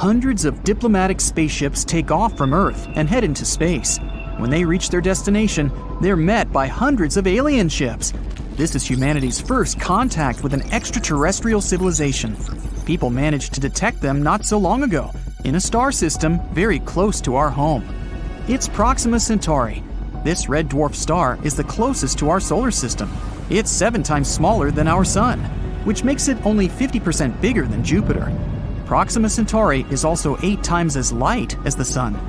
Hundreds of diplomatic spaceships take off from Earth and head into space. When they reach their destination, they're met by hundreds of alien ships. This is humanity's first contact with an extraterrestrial civilization. People managed to detect them not so long ago, in a star system very close to our home. It's Proxima Centauri. This red dwarf star is the closest to our solar system. It's 7 times smaller than our Sun, which makes it only 50% bigger than Jupiter. Proxima Centauri is also 8 times as light as the Sun.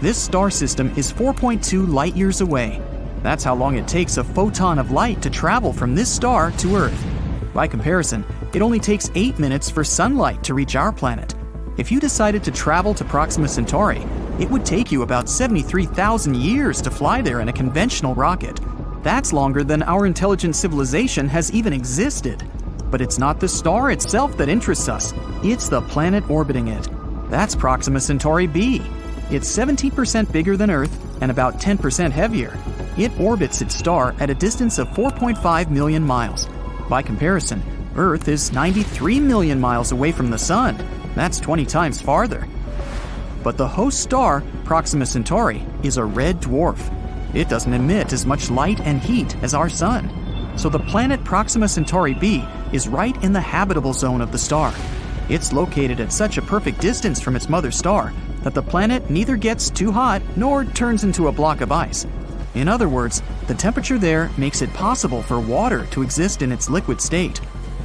This star system is 4.2 light-years away. That's how long it takes a photon of light to travel from this star to Earth. By comparison, it only takes 8 minutes for sunlight to reach our planet. If you decided to travel to Proxima Centauri, it would take you about 73,000 years to fly there in a conventional rocket. That's longer than our intelligent civilization has even existed. But it's not the star itself that interests us. It's the planet orbiting it. That's Proxima Centauri B. It's 17% bigger than Earth and about 10% heavier. It orbits its star at a distance of 4.5 million miles. By comparison, Earth is 93 million miles away from the Sun. That's 20 times farther. But the host star, Proxima Centauri, is a red dwarf. It doesn't emit as much light and heat as our Sun. So the planet Proxima Centauri B is right in the habitable zone of the star. It's located at such a perfect distance from its mother star that the planet neither gets too hot nor turns into a block of ice. In other words, the temperature there makes it possible for water to exist in its liquid state.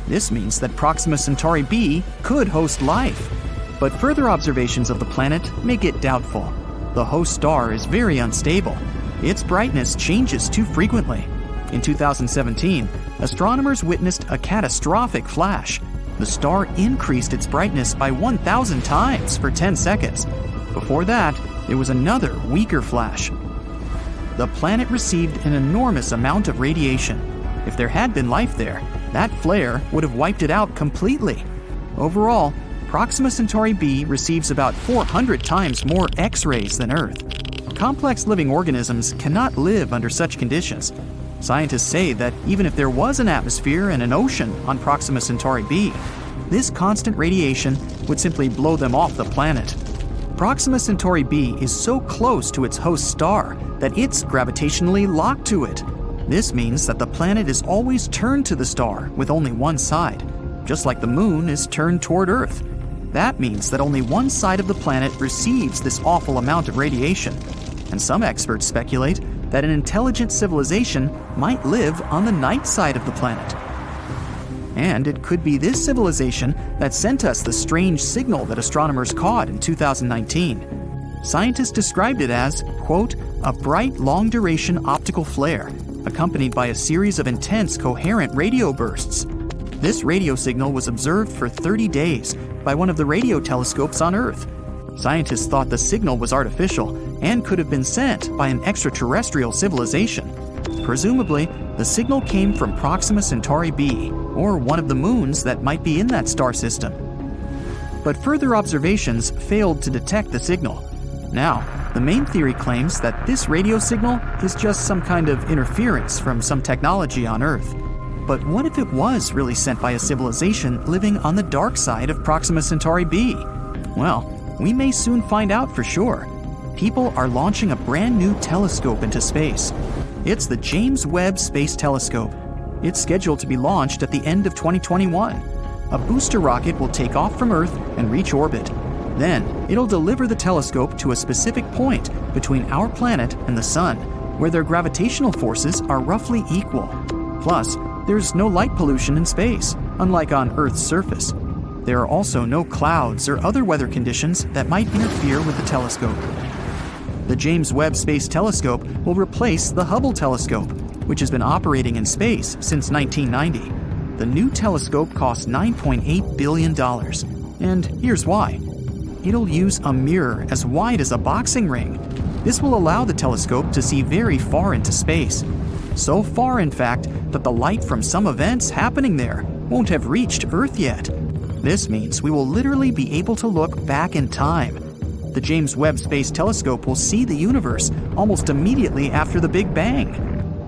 This means that Proxima Centauri B could host life. But further observations of the planet make it doubtful. The host star is very unstable. Its brightness changes too frequently. In 2017, astronomers witnessed a catastrophic flash. The star increased its brightness by 1,000 times for 10 seconds. Before that, there was another weaker flash. The planet received an enormous amount of radiation. If there had been life there, that flare would have wiped it out completely. Overall, Proxima Centauri B receives about 400 times more X-rays than Earth. Complex living organisms cannot live under such conditions. Scientists say that even if there was an atmosphere and an ocean on Proxima Centauri B, this constant radiation would simply blow them off the planet. Proxima Centauri B is so close to its host star that it's gravitationally locked to it. This means that the planet is always turned to the star with only one side, just like the moon is turned toward Earth. That means that only one side of the planet receives this awful amount of radiation, and some experts speculate that an intelligent civilization might live on the night side of the planet. And it could be this civilization that sent us the strange signal that astronomers caught in 2019. Scientists described it as, quote, a bright long-duration optical flare, accompanied by a series of intense coherent radio bursts. This radio signal was observed for 30 days by one of the radio telescopes on Earth. Scientists thought the signal was artificial and could have been sent by an extraterrestrial civilization. Presumably, the signal came from Proxima Centauri B, or one of the moons that might be in that star system. But further observations failed to detect the signal. Now, the main theory claims that this radio signal is just some kind of interference from some technology on Earth. But what if it was really sent by a civilization living on the dark side of Proxima Centauri B? Well, we may soon find out for sure. People are launching a brand new telescope into space. It's the James Webb Space Telescope. It's scheduled to be launched at the end of 2021. A booster rocket will take off from Earth and reach orbit. Then, it'll deliver the telescope to a specific point between our planet and the Sun, where their gravitational forces are roughly equal. Plus, there's no light pollution in space, unlike on Earth's surface. There are also no clouds or other weather conditions that might interfere with the telescope. The James Webb Space Telescope will replace the Hubble telescope, which has been operating in space since 1990. The new telescope costs $9.8 billion. And here's why. It'll use a mirror as wide as a boxing ring. This will allow the telescope to see very far into space. So far, in fact, that the light from some events happening there won't have reached Earth yet. This means we will literally be able to look back in time. The James Webb Space Telescope will see the universe almost immediately after the Big Bang.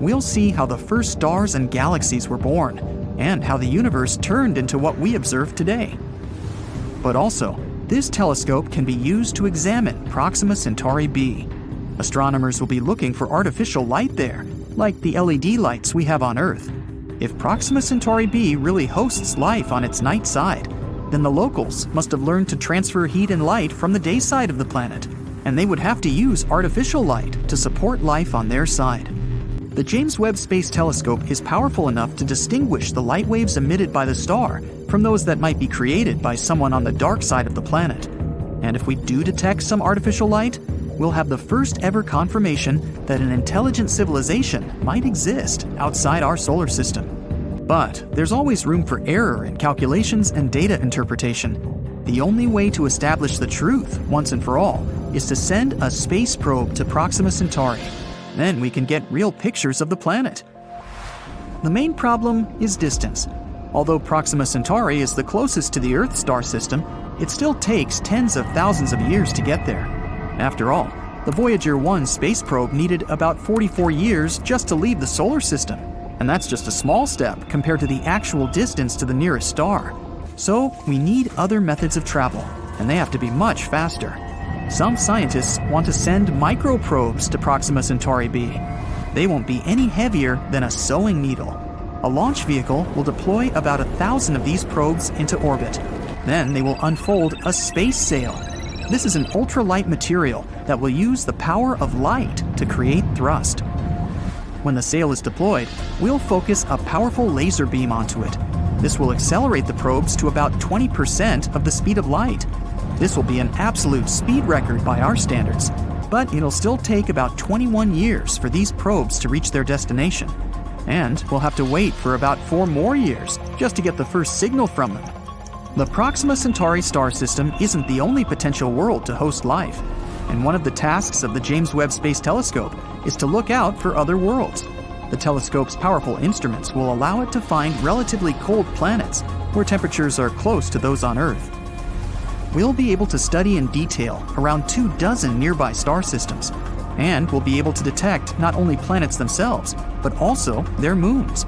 We'll see how the first stars and galaxies were born, and how the universe turned into what we observe today. But also, This telescope can be used to examine Proxima Centauri B. Astronomers will be looking for artificial light there, like the LED lights we have on Earth. If Proxima Centauri B really hosts life on its night side, then the locals must have learned to transfer heat and light from the day side of the planet, and they would have to use artificial light to support life on their side. The James Webb Space Telescope is powerful enough to distinguish the light waves emitted by the star from those that might be created by someone on the dark side of the planet. And if we do detect some artificial light, we'll have the first ever confirmation that an intelligent civilization might exist outside our solar system. But there's always room for error in calculations and data interpretation. The only way to establish the truth once and for all is to send a space probe to Proxima Centauri. Then we can get real pictures of the planet. The main problem is distance. Although Proxima Centauri is the closest to the Earth star system, it still takes tens of thousands of years to get there. After all, the Voyager 1 space probe needed about 44 years just to leave the solar system. And that's just a small step compared to the actual distance to the nearest star. So we need other methods of travel, and they have to be much faster. Some scientists want to send microprobes to Proxima Centauri B. They won't be any heavier than a sewing needle. A launch vehicle will deploy about 1,000 of these probes into orbit. Then they will unfold a space sail. This is an ultralight material that will use the power of light to create thrust. When the sail is deployed, we'll focus a powerful laser beam onto it. This will accelerate the probes to about 20% of the speed of light. This will be an absolute speed record by our standards, but it'll still take about 21 years for these probes to reach their destination. And we'll have to wait for about 4 more years just to get the first signal from them. The Proxima Centauri star system isn't the only potential world to host life, and one of the tasks of the James Webb Space Telescope is to look out for other worlds. The telescope's powerful instruments will allow it to find relatively cold planets where temperatures are close to those on Earth. We'll be able to study in detail around 24 nearby star systems, and we'll be able to detect not only planets themselves, but also their moons.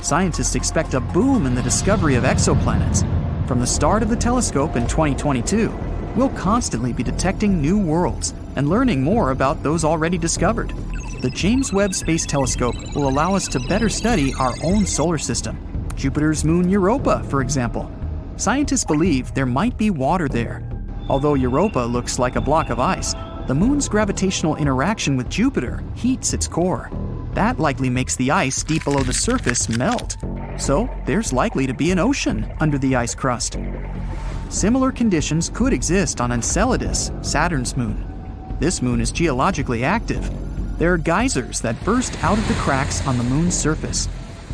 Scientists expect a boom in the discovery of exoplanets. From the start of the telescope in 2022, we'll constantly be detecting new worlds and learning more about those already discovered. The James Webb Space Telescope will allow us to better study our own solar system. Jupiter's moon Europa, for example. Scientists believe there might be water there. Although Europa looks like a block of ice, the moon's gravitational interaction with Jupiter heats its core. That likely makes the ice deep below the surface melt. So there's likely to be an ocean under the ice crust. Similar conditions could exist on Enceladus, Saturn's moon. This moon is geologically active. There are geysers that burst out of the cracks on the moon's surface.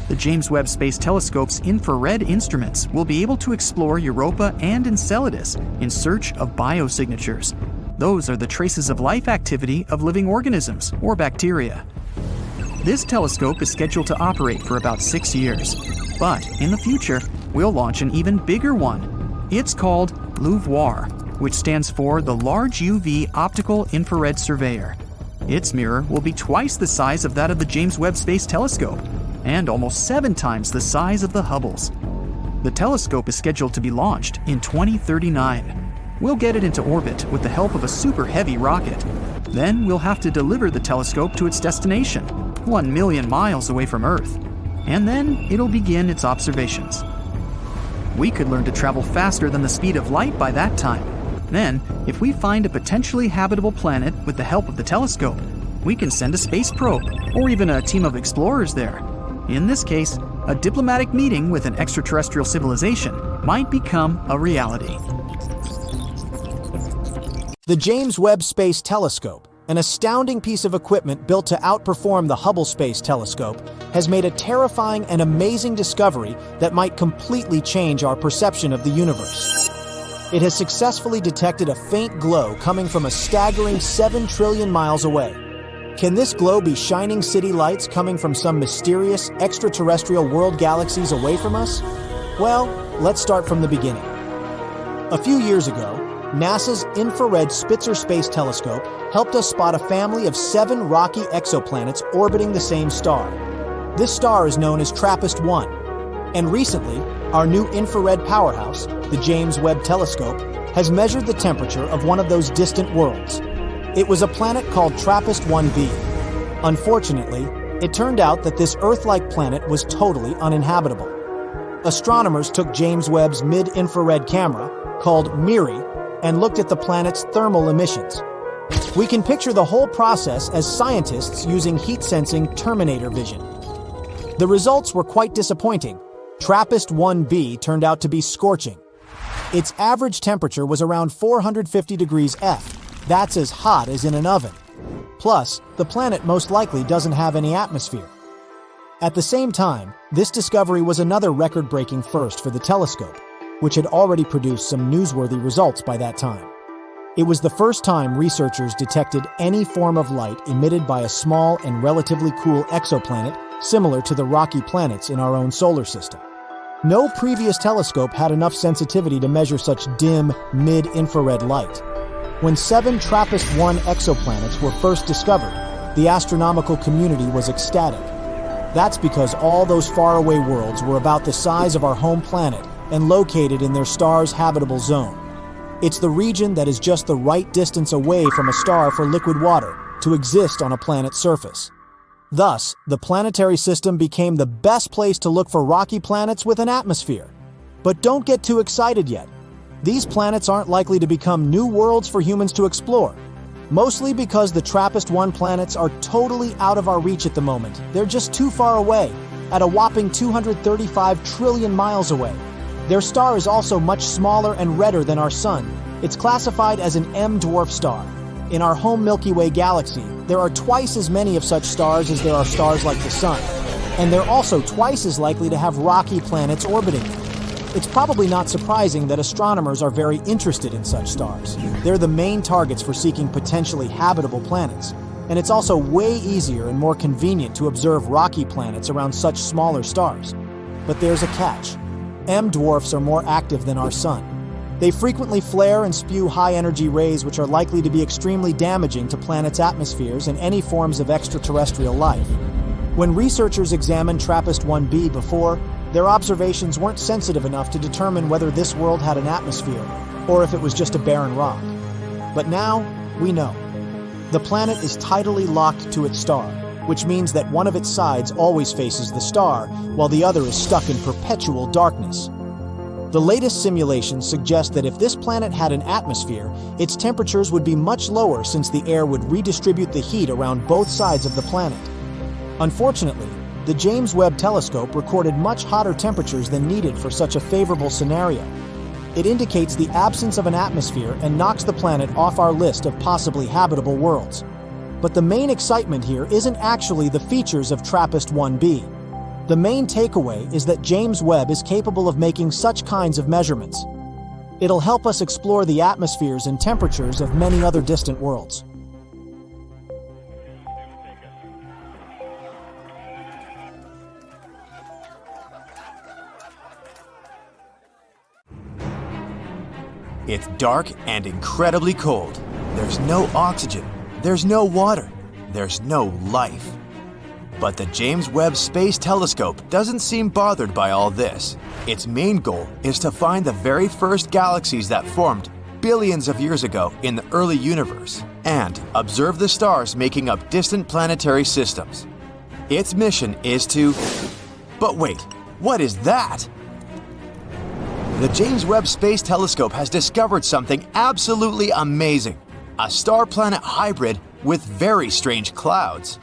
The James Webb Space Telescope's infrared instruments will be able to explore Europa and Enceladus in search of biosignatures. Those are the traces of life activity of living organisms or bacteria. This telescope is scheduled to operate for about 6 years, but in the future, we'll launch an even bigger one. It's called LUVOIR, which stands for the Large UV Optical Infrared Surveyor. Its mirror will be twice the size of that of the James Webb Space Telescope, and almost 7 times the size of the Hubble's. The telescope is scheduled to be launched in 2039. We'll get it into orbit with the help of a super heavy rocket. Then we'll have to deliver the telescope to its destination, 1 million miles away from Earth. And then it'll begin its observations. We could learn to travel faster than the speed of light by that time. Then, if we find a potentially habitable planet with the help of the telescope, we can send a space probe, or even a team of explorers there. In this case, a diplomatic meeting with an extraterrestrial civilization might become a reality. The James Webb Space Telescope, an astounding piece of equipment built to outperform the Hubble Space Telescope, has made a terrifying and amazing discovery that might completely change our perception of the universe. It has successfully detected a faint glow coming from a staggering 7 trillion miles away. Can this glow be shining city lights coming from some mysterious extraterrestrial world galaxies away from us? Well, let's start from the beginning. A few years ago, NASA's Infrared Spitzer Space Telescope helped us spot a family of 7 rocky exoplanets orbiting the same star. This star is known as TRAPPIST-1. And recently, our new infrared powerhouse, the James Webb Telescope, has measured the temperature of one of those distant worlds. It was a planet called TRAPPIST-1b. Unfortunately, it turned out that this Earth-like planet was totally uninhabitable. Astronomers took James Webb's mid-infrared camera, called MIRI, and looked at the planet's thermal emissions. We can picture the whole process as scientists using heat-sensing Terminator vision. The results were quite disappointing. TRAPPIST-1b turned out to be scorching. Its average temperature was around 450 degrees F. That's as hot as in an oven. Plus, the planet most likely doesn't have any atmosphere. At the same time, this discovery was another record-breaking first for the telescope, which had already produced some newsworthy results by that time. It was the first time researchers detected any form of light emitted by a small and relatively cool exoplanet similar to the rocky planets in our own solar system. No previous telescope had enough sensitivity to measure such dim, mid-infrared light. When 7 TRAPPIST-1 exoplanets were first discovered, the astronomical community was ecstatic. That's because all those faraway worlds were about the size of our home planet and located in their star's habitable zone. It's the region that is just the right distance away from a star for liquid water to exist on a planet's surface. Thus, the planetary system became the best place to look for rocky planets with an atmosphere. But don't get too excited yet. These planets aren't likely to become new worlds for humans to explore, mostly because the TRAPPIST-1 planets are totally out of our reach at the moment. They're just too far away, at a whopping 235 trillion miles away. Their star is also much smaller and redder than our Sun. It's classified as an M-dwarf star. In our home Milky Way galaxy, there are twice as many of such stars as there are stars like the Sun, and they're also twice as likely to have rocky planets orbiting them. It's probably not surprising that astronomers are very interested in such stars. They're the main targets for seeking potentially habitable planets, and it's also way easier and more convenient to observe rocky planets around such smaller stars. But there's a catch. M-dwarfs are more active than our Sun. They frequently flare and spew high-energy rays which are likely to be extremely damaging to planets' atmospheres and any forms of extraterrestrial life. When researchers examined TRAPPIST-1b before, their observations weren't sensitive enough to determine whether this world had an atmosphere, or if it was just a barren rock. But now, we know. The planet is tidally locked to its star, which means that one of its sides always faces the star, while the other is stuck in perpetual darkness. The latest simulations suggest that if this planet had an atmosphere, its temperatures would be much lower since the air would redistribute the heat around both sides of the planet. Unfortunately, the James Webb Telescope recorded much hotter temperatures than needed for such a favorable scenario. It indicates the absence of an atmosphere and knocks the planet off our list of possibly habitable worlds. But the main excitement here isn't actually the features of TRAPPIST-1b. The main takeaway is that James Webb is capable of making such kinds of measurements. It'll help us explore the atmospheres and temperatures of many other distant worlds. It's dark and incredibly cold. There's no oxygen. There's no water. There's no life. But the James Webb Space Telescope doesn't seem bothered by all this. Its main goal is to find the very first galaxies that formed billions of years ago in the early universe and observe the stars making up distant planetary systems. Its mission is to... But wait, what is that? The James Webb Space Telescope has discovered something absolutely amazing. A star-planet hybrid with very strange clouds.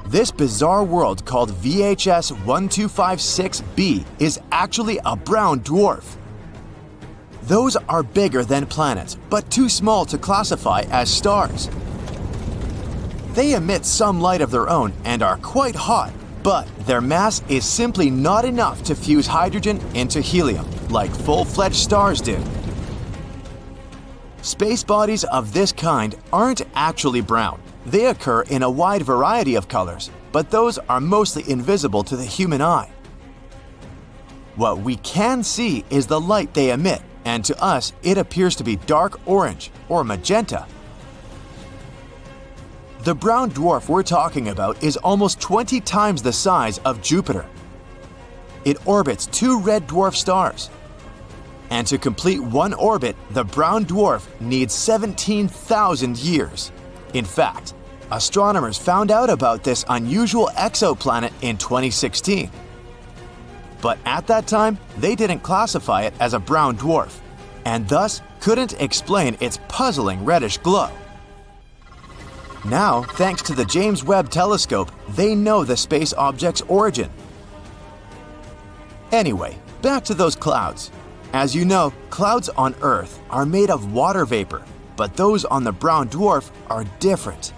This bizarre world called VHS 1256b is actually a brown dwarf. Those are bigger than planets, but too small to classify as stars. They emit some light of their own and are quite hot, but their mass is simply not enough to fuse hydrogen into helium, like full-fledged stars do. Space bodies of this kind aren't actually brown. They occur in a wide variety of colors, but those are mostly invisible to the human eye. What we can see is the light they emit, and to us it appears to be dark orange or magenta. The brown dwarf we're talking about is almost 20 times the size of Jupiter. it orbits two red dwarf stars. And to complete one orbit, the brown dwarf needs 17,000 years. In fact, astronomers found out about this unusual exoplanet in 2016. But at that time, they didn't classify it as a brown dwarf, and thus couldn't explain its puzzling reddish glow. Now, thanks to the James Webb Telescope, they know the space object's origin. Anyway, back to those clouds. As you know, clouds on Earth are made of water vapor, but those on the brown dwarf are different.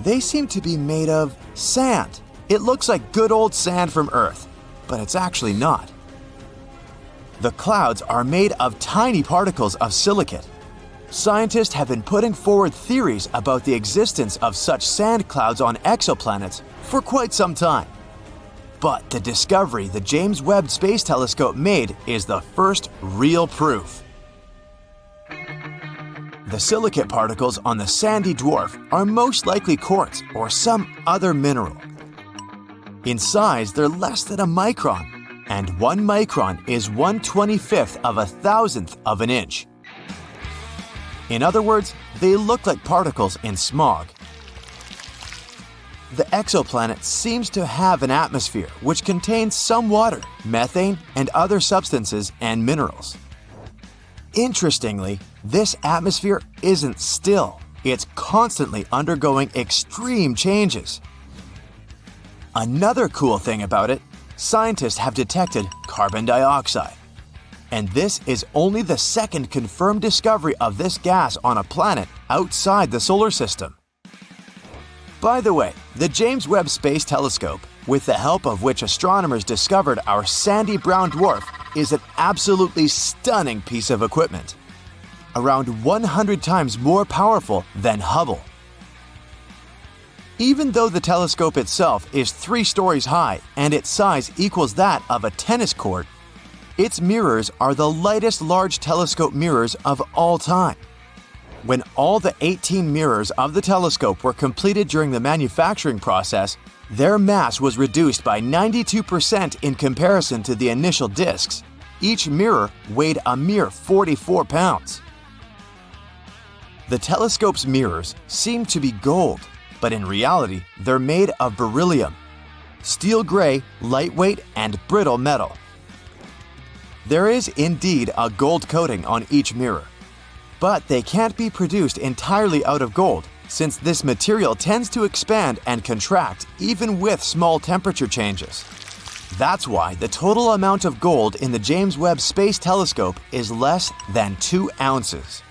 They seem to be made of sand. It looks like good old sand from Earth, but it's actually not. The clouds are made of tiny particles of silicate. Scientists have been putting forward theories about the existence of such sand clouds on exoplanets for quite some time. But the discovery the James Webb Space Telescope made is the first real proof. The silicate particles on the sandy dwarf are most likely quartz or some other mineral. In size, they're less than a micron, and 1 micron is 1/25th of a thousandth of an inch. In other words, they look like particles in smog. The exoplanet seems to have an atmosphere which contains some water, methane, and other substances and minerals. Interestingly, this atmosphere isn't still. It's constantly undergoing extreme changes. Another cool thing about it, scientists have detected carbon dioxide. And this is only the second confirmed discovery of this gas on a planet outside the solar system. By the way, the James Webb Space Telescope, with the help of which astronomers discovered our sandy brown dwarf, is an absolutely stunning piece of equipment. Around 100 times more powerful than Hubble. Even though the telescope itself is 3 stories high and its size equals that of a tennis court, its mirrors are the lightest large telescope mirrors of all time. When all the 18 mirrors of the telescope were completed during the manufacturing process, their mass was reduced by 92% in comparison to the initial discs. Each mirror weighed a mere 44 pounds. The telescope's mirrors seem to be gold, but in reality, they're made of beryllium, steel gray, lightweight, and brittle metal. There is indeed a gold coating on each mirror, but they can't be produced entirely out of gold since this material tends to expand and contract even with small temperature changes. That's why the total amount of gold in the James Webb Space Telescope is less than 2 ounces.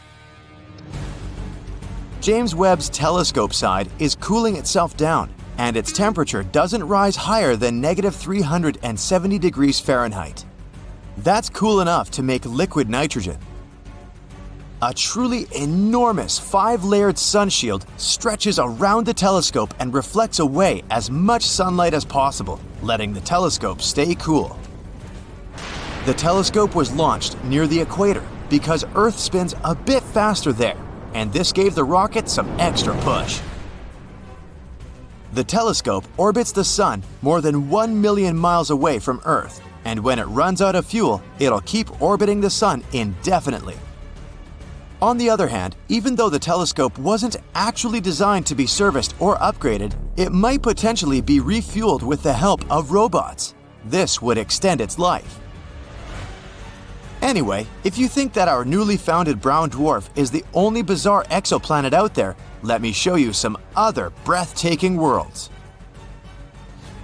James Webb's telescope side is cooling itself down, and its temperature doesn't rise higher than -370 degrees Fahrenheit. That's cool enough to make liquid nitrogen. A truly enormous 5-layered sunshield stretches around the telescope and reflects away as much sunlight as possible, letting the telescope stay cool. The telescope was launched near the equator because Earth spins a bit faster there, and this gave the rocket some extra push. The telescope orbits the Sun more than 1 million miles away from Earth, and when it runs out of fuel, it'll keep orbiting the Sun indefinitely. On the other hand, even though the telescope wasn't actually designed to be serviced or upgraded, it might potentially be refueled with the help of robots. This would extend its life. Anyway, if you think that our newly founded brown dwarf is the only bizarre exoplanet out there, let me show you some other breathtaking worlds.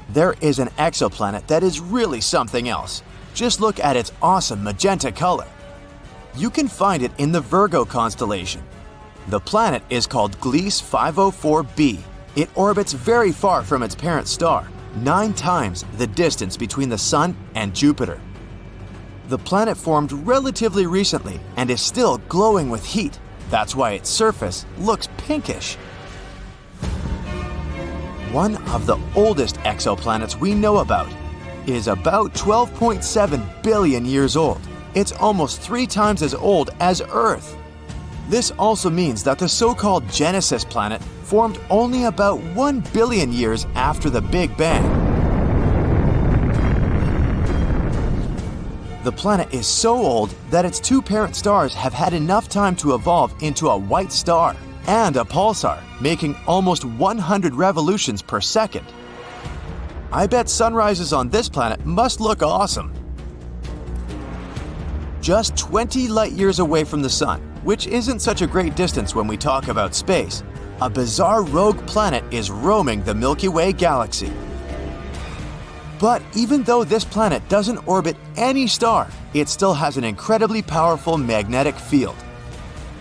There is an exoplanet that is really something else. Just look at its awesome magenta color. You can find it in the Virgo constellation. The planet is called Gliese 504b. It orbits very far from its parent star, 9 times the distance between the Sun and Jupiter. The planet formed relatively recently and is still glowing with heat. That's why its surface looks pinkish. One of the oldest exoplanets we know about is about 12.7 billion years old. It's almost 3 times as old as Earth. This also means that the so-called Genesis planet formed only about 1 billion years after the Big Bang. The planet is so old that its two parent stars have had enough time to evolve into a white star and a pulsar, making almost 100 revolutions per second. I bet sunrises on this planet must look awesome. Just 20 light-years away from the Sun, which isn't such a great distance when we talk about space, a bizarre rogue planet is roaming the Milky Way galaxy. But even though this planet doesn't orbit any star, it still has an incredibly powerful magnetic field.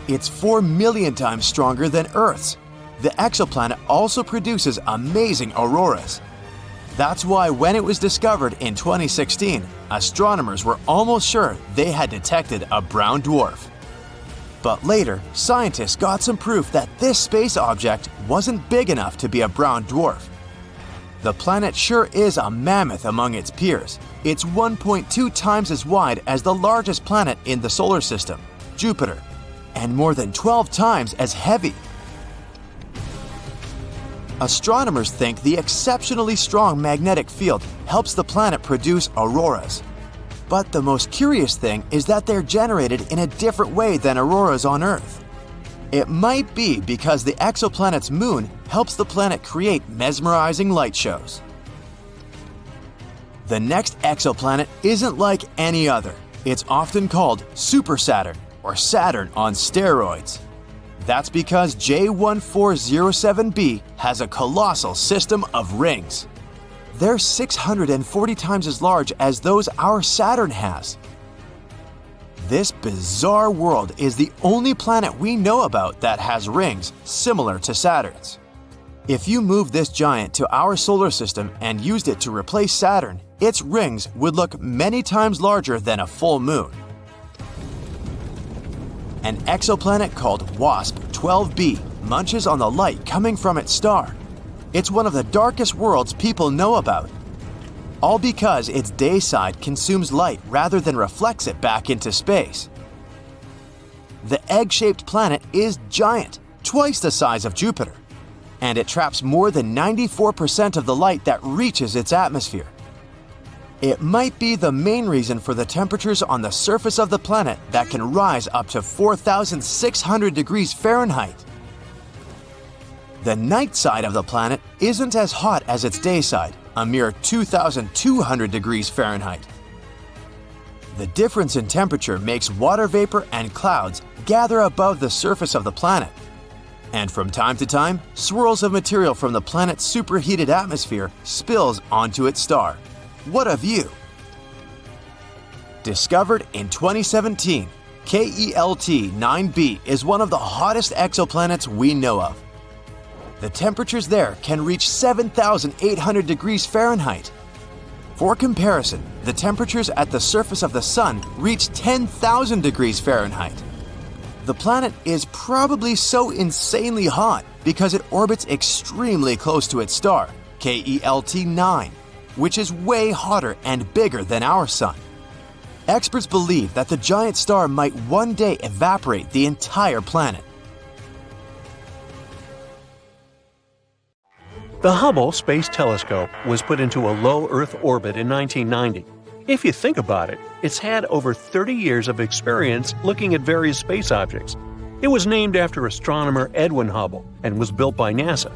It's 4 million times stronger than Earth's. The exoplanet also produces amazing auroras. That's why when it was discovered in 2016, astronomers were almost sure they had detected a brown dwarf. But later, scientists got some proof that this space object wasn't big enough to be a brown dwarf. The planet sure is a mammoth among its peers. It's 1.2 times as wide as the largest planet in the solar system, Jupiter, and more than 12 times as heavy. Astronomers think the exceptionally strong magnetic field helps the planet produce auroras. But the most curious thing is that they're generated in a different way than auroras on Earth. It might be because the exoplanet's moon helps the planet create mesmerizing light shows. The next exoplanet isn't like any other. It's often called Super Saturn or Saturn on steroids. That's because J1407b has a colossal system of rings. They're 640 times as large as those our Saturn has. This bizarre world is the only planet we know about that has rings similar to Saturn's. If you move this giant to our solar system and used it to replace Saturn, its rings would look many times larger than a full moon. An exoplanet called WASP-12b munches on the light coming from its star. It's one of the darkest worlds people know about. All because its day side consumes light rather than reflects it back into space. The egg-shaped planet is giant, twice the size of Jupiter, and it traps more than 94% of the light that reaches its atmosphere. It might be the main reason for the temperatures on the surface of the planet that can rise up to 4,600 degrees Fahrenheit. The night side of the planet isn't as hot as its day side, a mere 2,200 degrees Fahrenheit. The difference in temperature makes water vapor and clouds gather above the surface of the planet. And from time to time, swirls of material from the planet's superheated atmosphere spills onto its star. What of you? Discovered in 2017, KELT 9b is one of the hottest exoplanets we know of. The temperatures there can reach 7,800 degrees Fahrenheit. For comparison, the temperatures at the surface of the Sun reach 10,000 degrees Fahrenheit. The planet is probably so insanely hot because it orbits extremely close to its star, KELT 9, which is way hotter and bigger than our Sun. Experts believe that the giant star might one day evaporate the entire planet. The Hubble Space Telescope was put into a low Earth orbit in 1990. If you think about it, it's had over 30 years of experience looking at various space objects. It was named after astronomer Edwin Hubble and was built by NASA.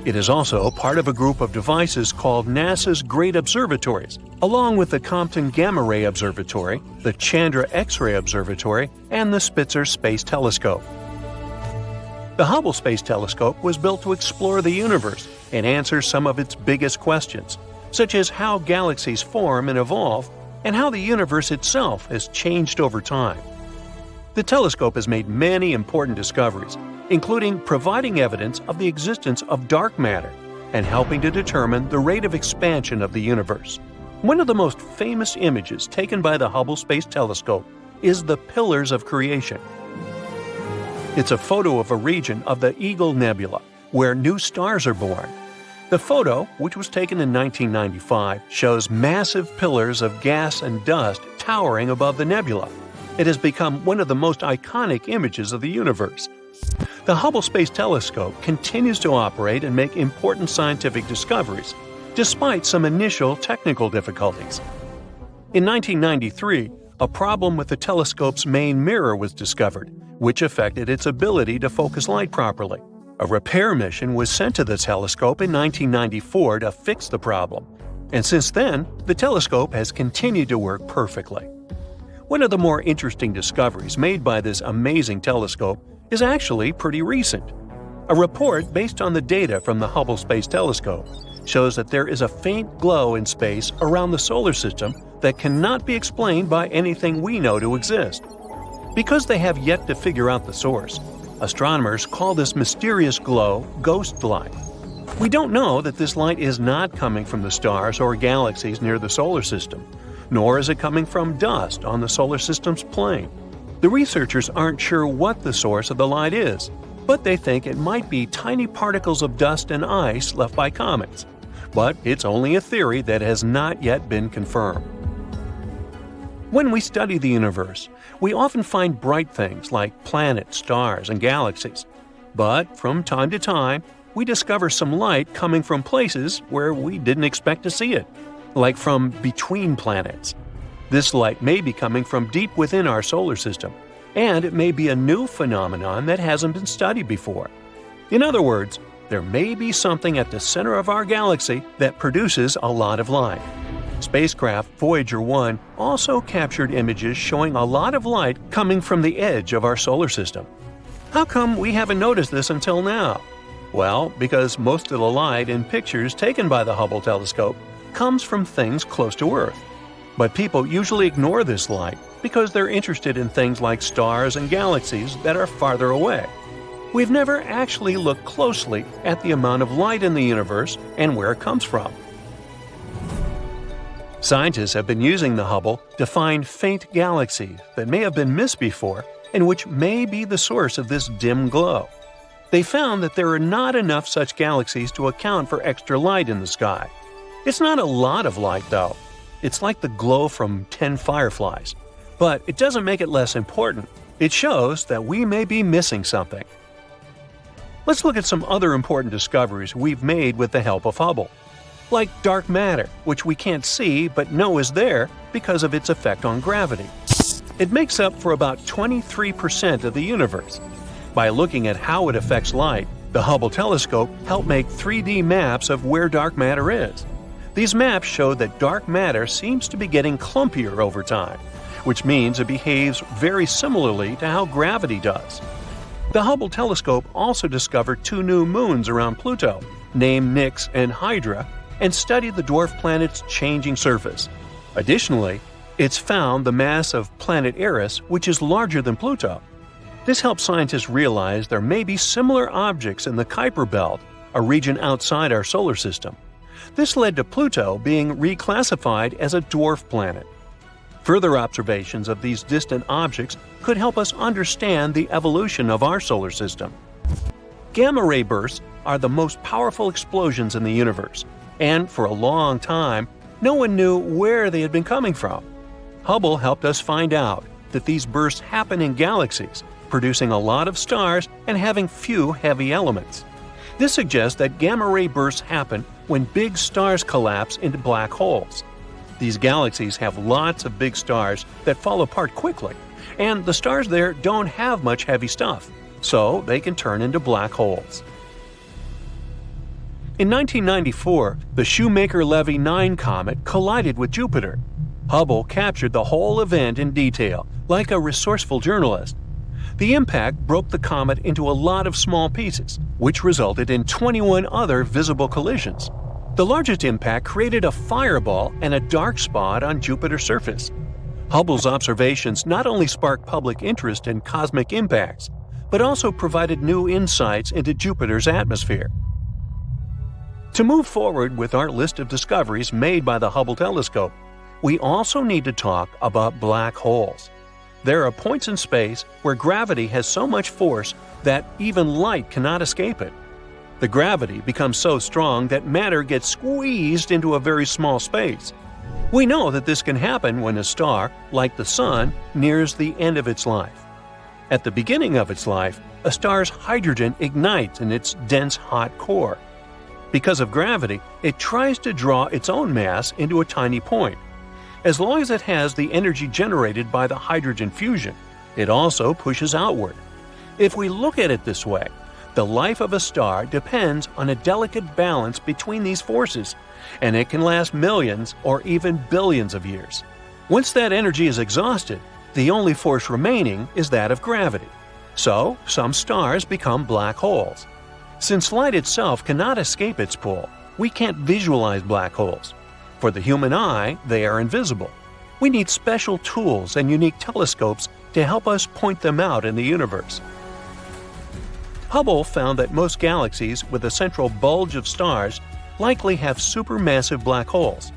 It is also part of a group of devices called NASA's Great Observatories, along with the Compton Gamma Ray Observatory, the Chandra X-ray Observatory, and the Spitzer Space Telescope. The Hubble Space Telescope was built to explore the universe and answer some of its biggest questions, such as how galaxies form and evolve, and how the universe itself has changed over time. The telescope has made many important discoveries, including providing evidence of the existence of dark matter and helping to determine the rate of expansion of the universe. One of the most famous images taken by the Hubble Space Telescope is the Pillars of Creation. It's a photo of a region of the Eagle Nebula, where new stars are born. The photo, which was taken in 1995, shows massive pillars of gas and dust towering above the nebula. It has become one of the most iconic images of the universe. The Hubble Space Telescope continues to operate and make important scientific discoveries, despite some initial technical difficulties. In 1993, a problem with the telescope's main mirror was discovered, which affected its ability to focus light properly. A repair mission was sent to the telescope in 1994 to fix the problem, and since then, the telescope has continued to work perfectly. One of the more interesting discoveries made by this amazing telescope is actually pretty recent. A report based on the data from the Hubble Space Telescope shows that there is a faint glow in space around the solar system that cannot be explained by anything we know to exist. Because they have yet to figure out the source, astronomers call this mysterious glow ghost light. We don't know that this light is not coming from the stars or galaxies near the solar system, nor is it coming from dust on the solar system's plane. The researchers aren't sure what the source of the light is, but they think it might be tiny particles of dust and ice left by comets. But it's only a theory that has not yet been confirmed. When we study the universe, we often find bright things like planets, stars, and galaxies. But from time to time, we discover some light coming from places where we didn't expect to see it, like from between planets. This light may be coming from deep within our solar system, and it may be a new phenomenon that hasn't been studied before. In other words, there may be something at the center of our galaxy that produces a lot of light. Spacecraft Voyager 1 also captured images showing a lot of light coming from the edge of our solar system. How come we haven't noticed this until now? Well, because most of the light in pictures taken by the Hubble telescope comes from things close to Earth. But people usually ignore this light because they're interested in things like stars and galaxies that are farther away. We've never actually looked closely at the amount of light in the universe and where it comes from. Scientists have been using the Hubble to find faint galaxies that may have been missed before and which may be the source of this dim glow. They found that there are not enough such galaxies to account for extra light in the sky. It's not a lot of light, though. It's like the glow from 10 fireflies. But it doesn't make it less important. It shows that we may be missing something. Let's look at some other important discoveries we've made with the help of Hubble. Like dark matter, which we can't see but know is there because of its effect on gravity. It makes up for about 23% of the universe. By looking at how it affects light, the Hubble telescope helped make 3D maps of where dark matter is. These maps show that dark matter seems to be getting clumpier over time, which means it behaves very similarly to how gravity does. The Hubble telescope also discovered 2 new moons around Pluto, named Nix and Hydra, and studied the dwarf planet's changing surface. Additionally, it's found the mass of planet Eris, which is larger than Pluto. This helps scientists realize there may be similar objects in the Kuiper Belt, a region outside our solar system. This led to Pluto being reclassified as a dwarf planet. Further observations of these distant objects could help us understand the evolution of our solar system. Gamma-ray bursts are the most powerful explosions in the universe, and for a long time, no one knew where they had been coming from. Hubble helped us find out that these bursts happen in galaxies, producing a lot of stars and having few heavy elements. This suggests that gamma-ray bursts happen when big stars collapse into black holes. These galaxies have lots of big stars that fall apart quickly, and the stars there don't have much heavy stuff, so they can turn into black holes. In 1994, the Shoemaker-Levy 9 comet collided with Jupiter. Hubble captured the whole event in detail, like a resourceful journalist. The impact broke the comet into a lot of small pieces, which resulted in 21 other visible collisions. The largest impact created a fireball and a dark spot on Jupiter's surface. Hubble's observations not only sparked public interest in cosmic impacts, but also provided new insights into Jupiter's atmosphere. To move forward with our list of discoveries made by the Hubble telescope, we also need to talk about black holes. There are points in space where gravity has so much force that even light cannot escape it. The gravity becomes so strong that matter gets squeezed into a very small space. We know that this can happen when a star, like the Sun, nears the end of its life. At the beginning of its life, a star's hydrogen ignites in its dense hot core. Because of gravity, it tries to draw its own mass into a tiny point. as long as it has the energy generated by the hydrogen fusion. It also pushes outward. If we look at it this way, the life of a star depends on a delicate balance between these forces, and it can last millions or even billions of years. Once that energy is exhausted, the only force remaining is that of gravity. So, some stars become black holes. Since light itself cannot escape its pull, we can't visualize black holes. For the human eye, they are invisible. We need special tools and unique telescopes to help us point them out in the universe. Hubble found that most galaxies with a central bulge of stars likely have supermassive black holes.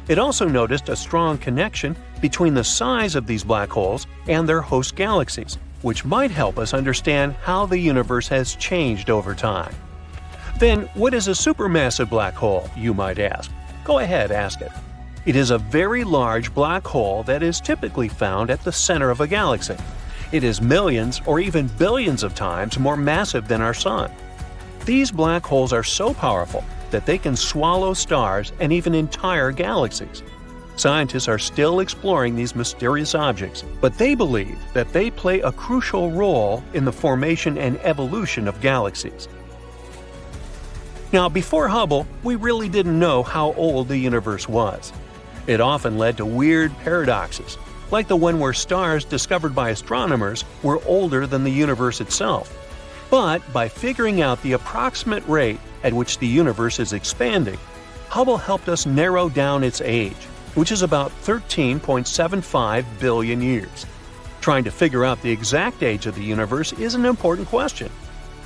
It also noticed a strong connection between the size of these black holes and their host galaxies, which might help us understand how the universe has changed over time. Then, what is a supermassive black hole, you might ask? Go ahead, ask it. It is a very large black hole that is typically found at the center of a galaxy. It is millions or even billions of times more massive than our Sun. These black holes are so powerful that they can swallow stars and even entire galaxies. Scientists are still exploring these mysterious objects, but they believe that they play a crucial role in the formation and evolution of galaxies. Now, before Hubble, we really didn't know how old the universe was. It often led to weird paradoxes, like the one where stars discovered by astronomers were older than the universe itself. But by figuring out the approximate rate at which the universe is expanding, Hubble helped us narrow down its age, which is about 13.75 billion years. Trying to figure out the exact age of the universe is an important question.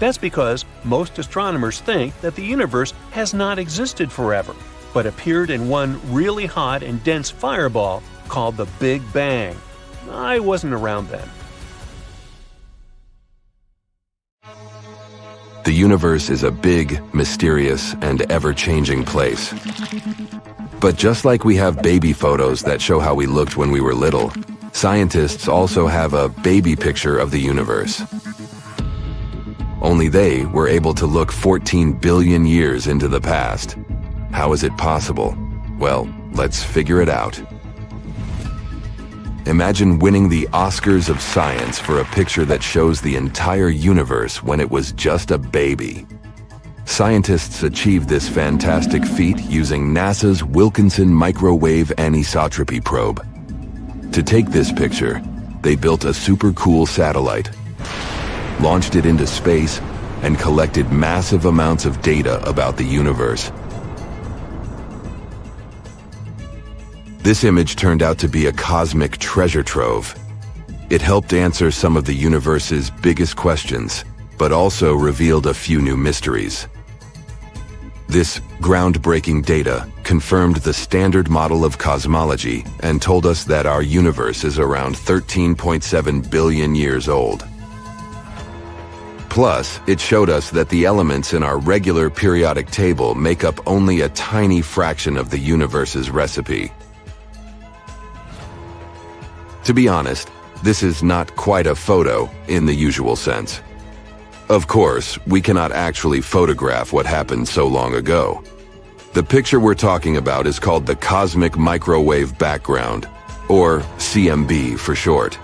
That's because most astronomers think that the universe has not existed forever, but appeared in one really hot and dense fireball called the Big Bang. I wasn't around then. The universe is a big, mysterious, and ever-changing place. But just like we have baby photos that show how we looked when we were little, scientists also have a baby picture of the universe. Only they were able to look 14 billion years into the past. How is it possible? Well, let's figure it out. Imagine winning the Oscars of science for a picture that shows the entire universe when it was just a baby. Scientists achieved this fantastic feat using NASA's Wilkinson Microwave Anisotropy Probe. To take this picture, they built a super cool satellite, launched it into space, and collected massive amounts of data about the universe. This image turned out to be a cosmic treasure trove. It helped answer some of the universe's biggest questions, but also revealed a few new mysteries. This groundbreaking data confirmed the standard model of cosmology and told us that our universe is around 13.7 billion years old. Plus, it showed us that the elements in our regular periodic table make up only a tiny fraction of the universe's recipe. To be honest, this is not quite a photo in the usual sense. Of course, we cannot actually photograph what happened so long ago. The picture we're talking about is called the Cosmic Microwave Background, or CMB for short.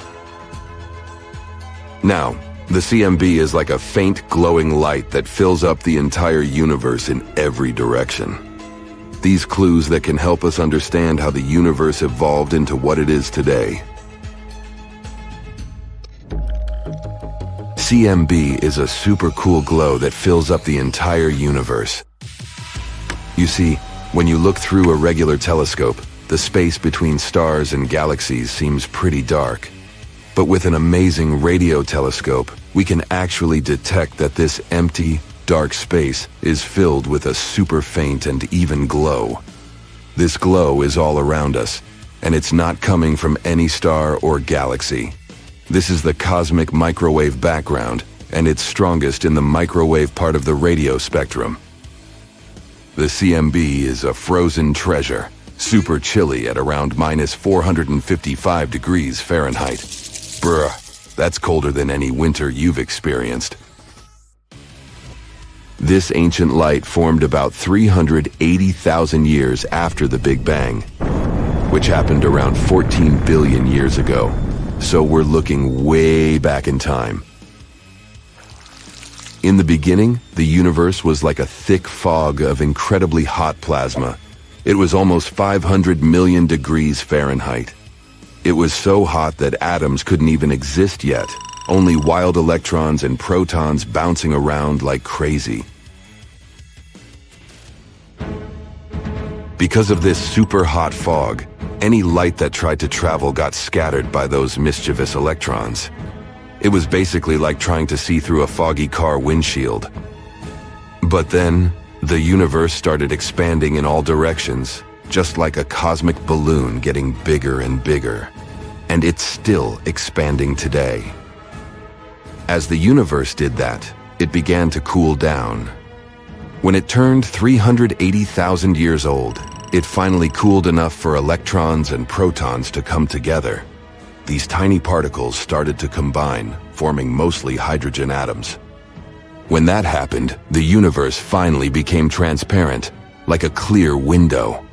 Now, the CMB is like a faint glowing light that fills up the entire universe in every direction. These clues that can help us understand how the universe evolved into what it is today. CMB is a super cool glow that fills up the entire universe. You see, when you look through a regular telescope, the space between stars and galaxies seems pretty dark. But with an amazing radio telescope, we can actually detect that this empty, dark space is filled with a super faint and even glow. This glow is all around us, and it's not coming from any star or galaxy. This is the cosmic microwave background, and it's strongest in the microwave part of the radio spectrum. The CMB is a frozen treasure, super chilly at around minus 455 degrees Fahrenheit. Bruh, that's colder than any winter you've experienced. This ancient light formed about 380,000 years after the Big Bang. which happened around 14 billion years ago. So we're looking way back in time. In the beginning, the universe was like a thick fog of incredibly hot plasma. It was almost 500 million degrees Fahrenheit. It was so hot that atoms couldn't even exist yet, only wild electrons and protons bouncing around like crazy. Because of this super hot fog, any light that tried to travel got scattered by those mischievous electrons. It was basically like trying to see through a foggy car windshield. But then, the universe started expanding in all directions, just like a cosmic balloon getting bigger and bigger. And it's still expanding today. As the universe did that, it began to cool down. When it turned 380,000 years old, it finally cooled enough for electrons and protons to come together. These tiny particles started to combine, forming mostly hydrogen atoms. When that happened, the universe finally became transparent, like a clear window.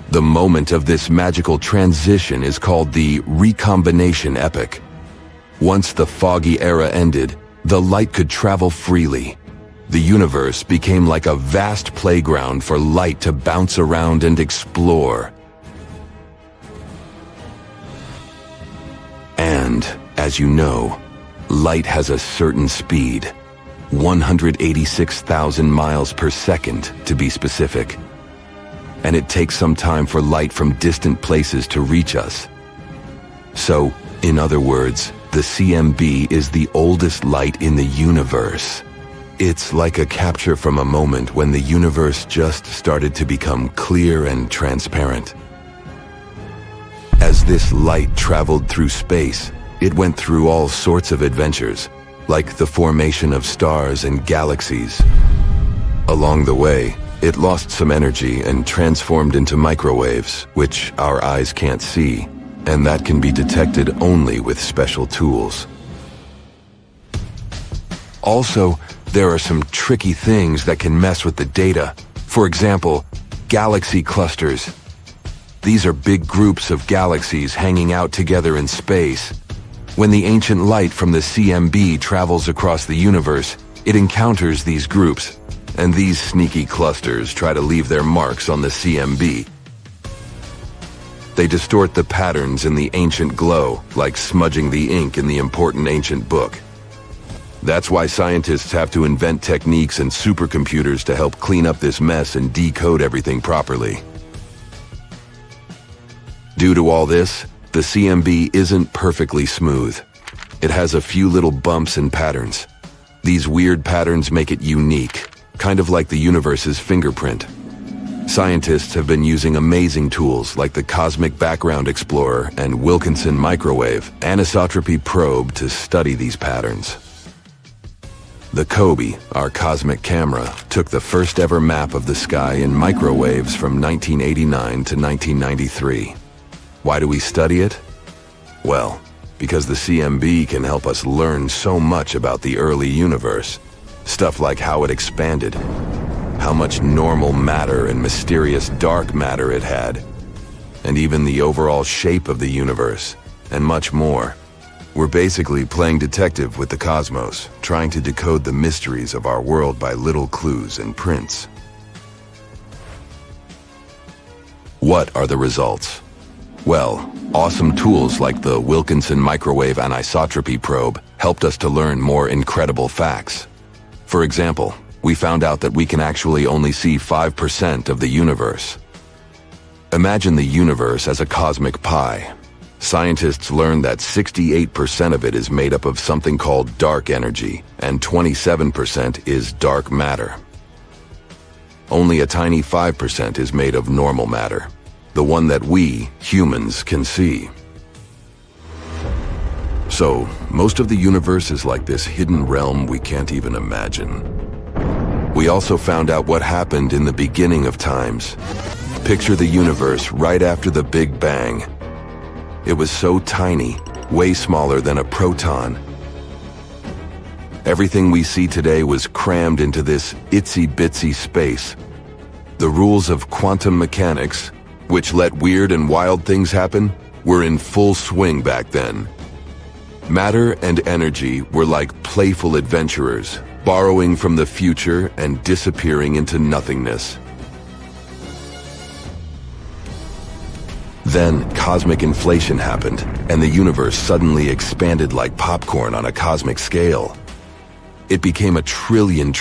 The moment of this magical transition is called the recombination epoch. Once the foggy era ended, the light could travel freely. The universe became like a vast playground for light to bounce around and explore. And, as you know, light has a certain speed, 186,000 miles per second to be specific. And it takes some time for light from distant places to reach us. So, in other words, the CMB is the oldest light in the universe. It's like a capture from a moment when the universe just started to become clear and transparent. As this light traveled through space, it went through all sorts of adventures, like the formation of stars and galaxies. Along the way, it lost some energy and transformed into microwaves, which our eyes can't see, and that can be detected only with special tools. Also, there are some tricky things that can mess with the data. For example, galaxy clusters. These are big groups of galaxies hanging out together in space. When the ancient light from the CMB travels across the universe, it encounters these groups, and these sneaky clusters try to leave their marks on the CMB. They distort the patterns in the ancient glow, like smudging the ink in the important ancient book. That's why scientists have to invent techniques and supercomputers to help clean up this mess and decode everything properly. Due to all this, the CMB isn't perfectly smooth. It has a few little bumps and patterns. These weird patterns make it unique, kind of like the universe's fingerprint. Scientists have been using amazing tools like the Cosmic Background Explorer and Wilkinson Microwave Anisotropy Probe to study these patterns. The COBE, our cosmic camera, took the first ever map of the sky in microwaves from 1989 to 1993. Why do we study it? Well, because the CMB can help us learn so much about the early universe. Stuff like how it expanded, how much normal matter and mysterious dark matter it had, and even the overall shape of the universe, and much more. We're basically playing detective with the cosmos, trying to decode the mysteries of our world by little clues and prints. What are the results? Well, awesome tools like the Wilkinson Microwave Anisotropy Probe helped us to learn more incredible facts. For example, we found out that we can actually only see 5% of the universe. Imagine the universe as a cosmic pie. Scientists learned that 68% of it is made up of something called dark energy, and 27% is dark matter. Only a tiny 5% is made of normal matter, the one that we, humans, can see. So, most of the universe is like this hidden realm we can't even imagine. We also found out what happened in the beginning of times. Picture the universe right after the Big Bang. It was so tiny, way smaller than a proton. Everything we see today was crammed into this itsy-bitsy space. The rules of quantum mechanics, which let weird and wild things happen, were in full swing back then. Matter and energy were like playful adventurers, borrowing from the future and disappearing into nothingness. Then, cosmic inflation happened, and the universe suddenly expanded like popcorn on a cosmic scale. It became a trillion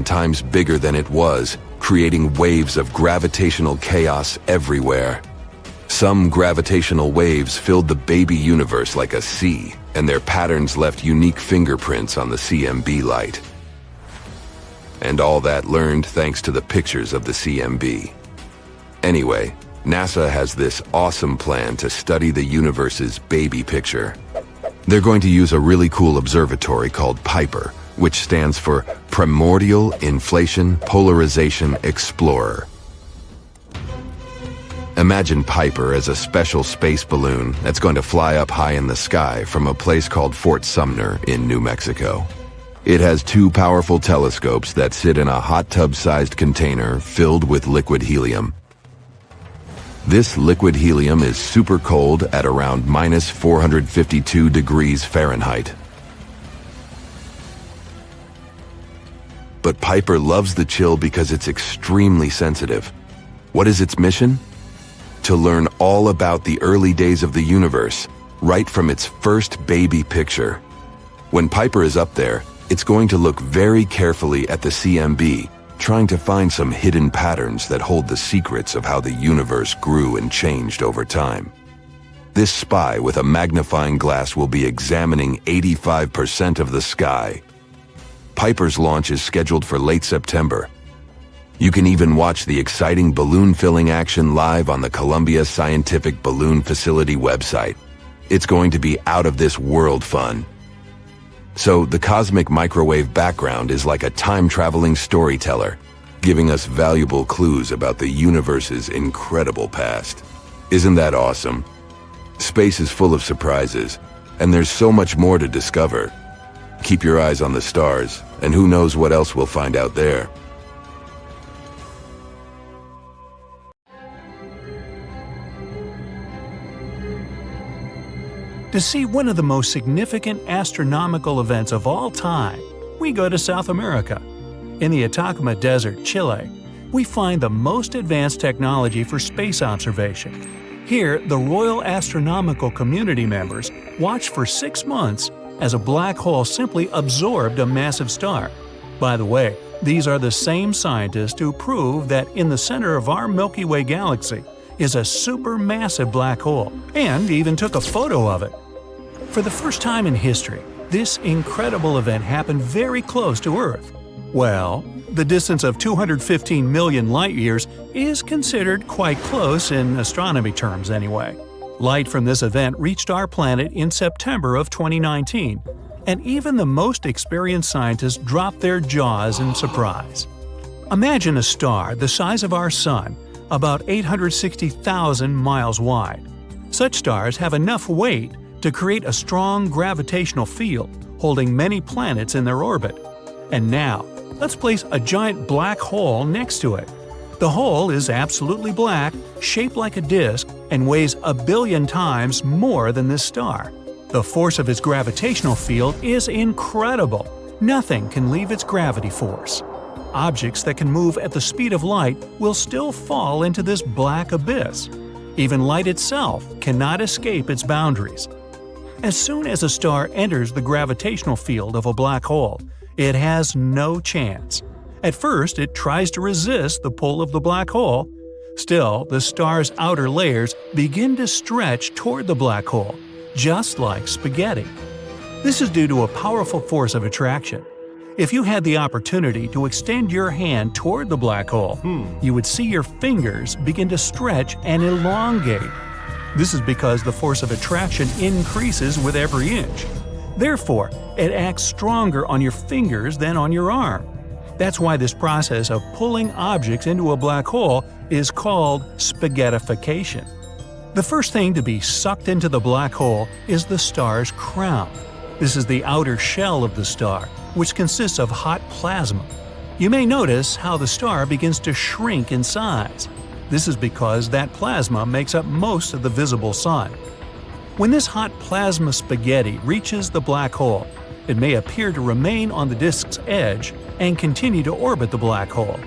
times bigger than it was, creating waves of gravitational chaos everywhere. Some gravitational waves filled the baby universe like a sea, and their patterns left unique fingerprints on the CMB light. And all that learned thanks to the pictures of the CMB. Anyway, NASA has this awesome plan to study the universe's baby picture. They're going to use a really cool observatory called PIPER, which stands for Primordial Inflation Polarization Explorer. Imagine PIPER as a special space balloon that's going to fly up high in the sky from a place called Fort Sumner in New Mexico. It has 2 powerful telescopes that sit in a hot tub-sized container filled with liquid helium. This liquid helium is super cold at around minus 452 degrees Fahrenheit. But PIPER loves the chill because it's extremely sensitive. What is its mission? To learn all about the early days of the universe, right from its first baby picture. When PIPER is up there, it's going to look very carefully at the CMB, trying to find some hidden patterns that hold the secrets of how the universe grew and changed over time. This spy with a magnifying glass will be examining 85% of the sky. PIPER's launch is scheduled for late September. You can even watch the exciting balloon-filling action live on the Columbia Scientific Balloon Facility website. It's going to be out-of-this-world fun. So, the cosmic microwave background is like a time-traveling storyteller, giving us valuable clues about the universe's incredible past. Isn't that awesome? Space is full of surprises, and there's so much more to discover. Keep your eyes on the stars, and who knows what else we'll find out there. To see one of the most significant astronomical events of all time, we go to South America. In the Atacama Desert, Chile, we find the most advanced technology for space observation. Here, the Royal Astronomical Community members watched for 6 months as a black hole simply absorbed a massive star. By the way, these are the same scientists who proved that in the center of our Milky Way galaxy is a supermassive black hole, and even took a photo of it. For the first time in history, this incredible event happened very close to Earth. Well, the distance of 215 million light-years is considered quite close in astronomy terms anyway. Light from this event reached our planet in September of 2019, and even the most experienced scientists dropped their jaws in surprise. Imagine a star the size of our Sun, about 860,000 miles wide. Such stars have enough weight to create a strong gravitational field holding many planets in their orbit. And now, let's place a giant black hole next to it. The hole is absolutely black, shaped like a disk, and weighs 1 billion times more than this star. The force of its gravitational field is incredible. Nothing can leave its gravity force. Objects that can move at the speed of light will still fall into this black abyss. Even light itself cannot escape its boundaries. As soon as a star enters the gravitational field of a black hole, it has no chance. At first, it tries to resist the pull of the black hole. Still, the star's outer layers begin to stretch toward the black hole, just like spaghetti. This is due to a powerful force of attraction. If you had the opportunity to extend your hand toward the black hole, you would see your fingers begin to stretch and elongate. This is because the force of attraction increases with every inch. Therefore, it acts stronger on your fingers than on your arm. That's why this process of pulling objects into a black hole is called spaghettification. The first thing to be sucked into the black hole is the star's crown. This is the outer shell of the star, which consists of hot plasma. You may notice how the star begins to shrink in size. This is because that plasma makes up most of the visible sun. When this hot plasma spaghetti reaches the black hole, it may appear to remain on the disk's edge and continue to orbit the black hole.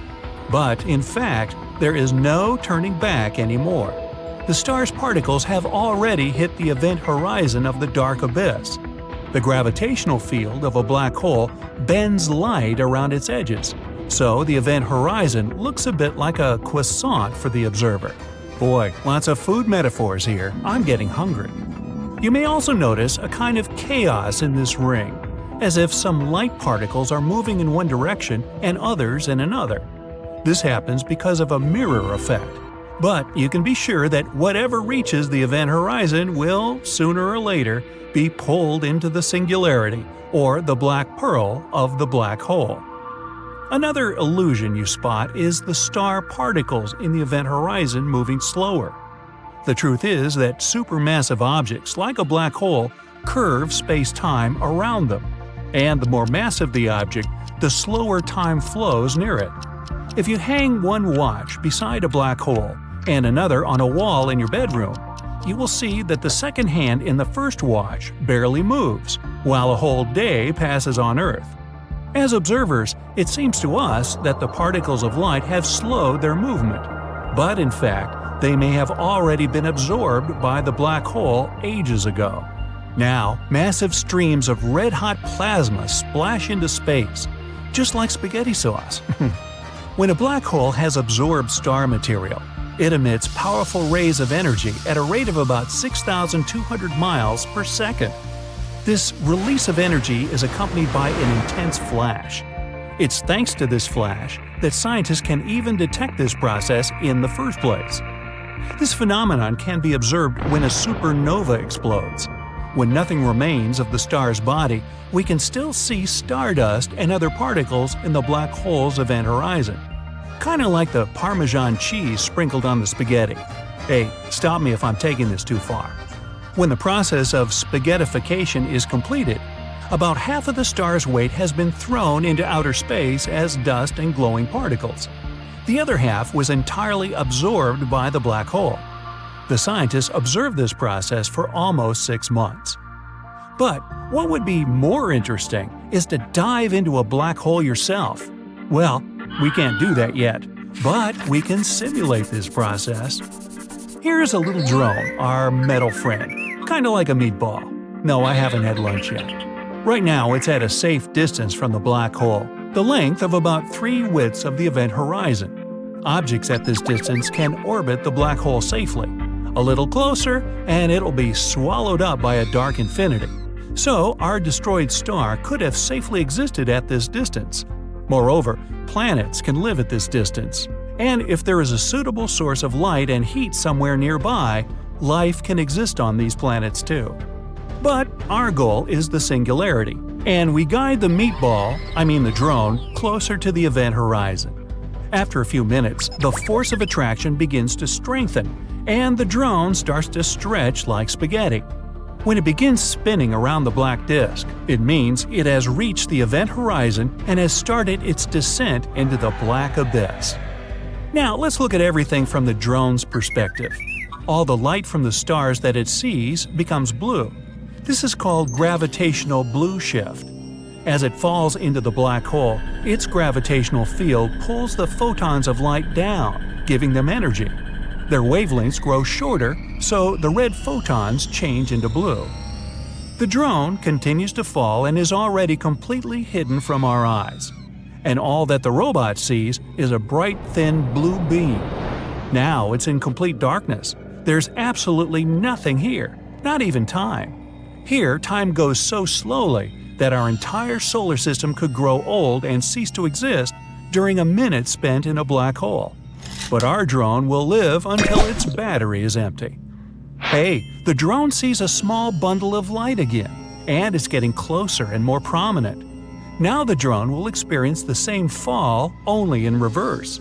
But in fact, there is no turning back anymore. The star's particles have already hit the event horizon of the dark abyss. The gravitational field of a black hole bends light around its edges, so the event horizon looks a bit like a croissant for the observer. Boy, lots of food metaphors here. I'm getting hungry. You may also notice a kind of chaos in this ring, as if some light particles are moving in one direction and others in another. This happens because of a mirror effect. But you can be sure that whatever reaches the event horizon will, sooner or later, be pulled into the singularity, or the black pearl of the black hole. Another illusion you spot is the star particles in the event horizon moving slower. The truth is that supermassive objects like a black hole curve space-time around them, and the more massive the object, the slower time flows near it. If you hang one watch beside a black hole and another on a wall in your bedroom, you will see that the second hand in the first watch barely moves, while a whole day passes on Earth. As observers, it seems to us that the particles of light have slowed their movement, but in fact, they may have already been absorbed by the black hole ages ago. Now, massive streams of red-hot plasma splash into space, just like spaghetti sauce. When a black hole has absorbed star material, it emits powerful rays of energy at a rate of about 6,200 miles per second. This release of energy is accompanied by an intense flash. It's thanks to this flash that scientists can even detect this process in the first place. This phenomenon can be observed when a supernova explodes. When nothing remains of the star's body, we can still see stardust and other particles in the black hole's event horizon. Kinda like the Parmesan cheese sprinkled on the spaghetti. Hey, stop me if I'm taking this too far. When the process of spaghettification is completed, about half of the star's weight has been thrown into outer space as dust and glowing particles. The other half was entirely absorbed by the black hole. The scientists observed this process for almost 6 months. But what would be more interesting is to dive into a black hole yourself. Well, we can't do that yet, but we can simulate this process. Here's a little drone, our metal friend, kinda like a meatball. No, I haven't had lunch yet. Right now, it's at a safe distance from the black hole, the length of about 3 widths of the event horizon. Objects at this distance can orbit the black hole safely. A little closer, and it'll be swallowed up by a dark infinity. So, our destroyed star could have safely existed at this distance. Moreover, planets can live at this distance. And if there is a suitable source of light and heat somewhere nearby, life can exist on these planets too. But our goal is the singularity, and we guide the the drone, closer to the event horizon. After a few minutes, the force of attraction begins to strengthen, and the drone starts to stretch like spaghetti. When it begins spinning around the black disk, it means it has reached the event horizon and has started its descent into the black abyss. Now let's look at everything from the drone's perspective. All the light from the stars that it sees becomes blue. This is called gravitational blue shift. As it falls into the black hole, its gravitational field pulls the photons of light down, giving them energy. Their wavelengths grow shorter, so the red photons change into blue. The drone continues to fall and is already completely hidden from our eyes. And all that the robot sees is a bright, thin blue beam. Now it's in complete darkness. There's absolutely nothing here, not even time. Here, time goes so slowly that our entire solar system could grow old and cease to exist during a minute spent in a black hole. But our drone will live until its battery is empty. Hey, the drone sees a small bundle of light again, and it's getting closer and more prominent. Now the drone will experience the same fall, only in reverse.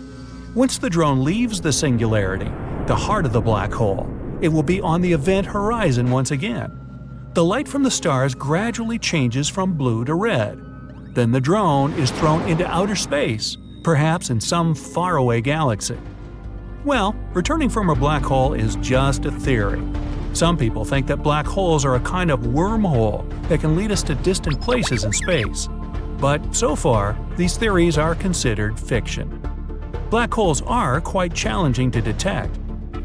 Once the drone leaves the singularity, the heart of the black hole, it will be on the event horizon once again. The light from the stars gradually changes from blue to red. Then the drone is thrown into outer space, perhaps in some faraway galaxy. Well, returning from a black hole is just a theory. Some people think that black holes are a kind of wormhole that can lead us to distant places in space. But so far, these theories are considered fiction. Black holes are quite challenging to detect.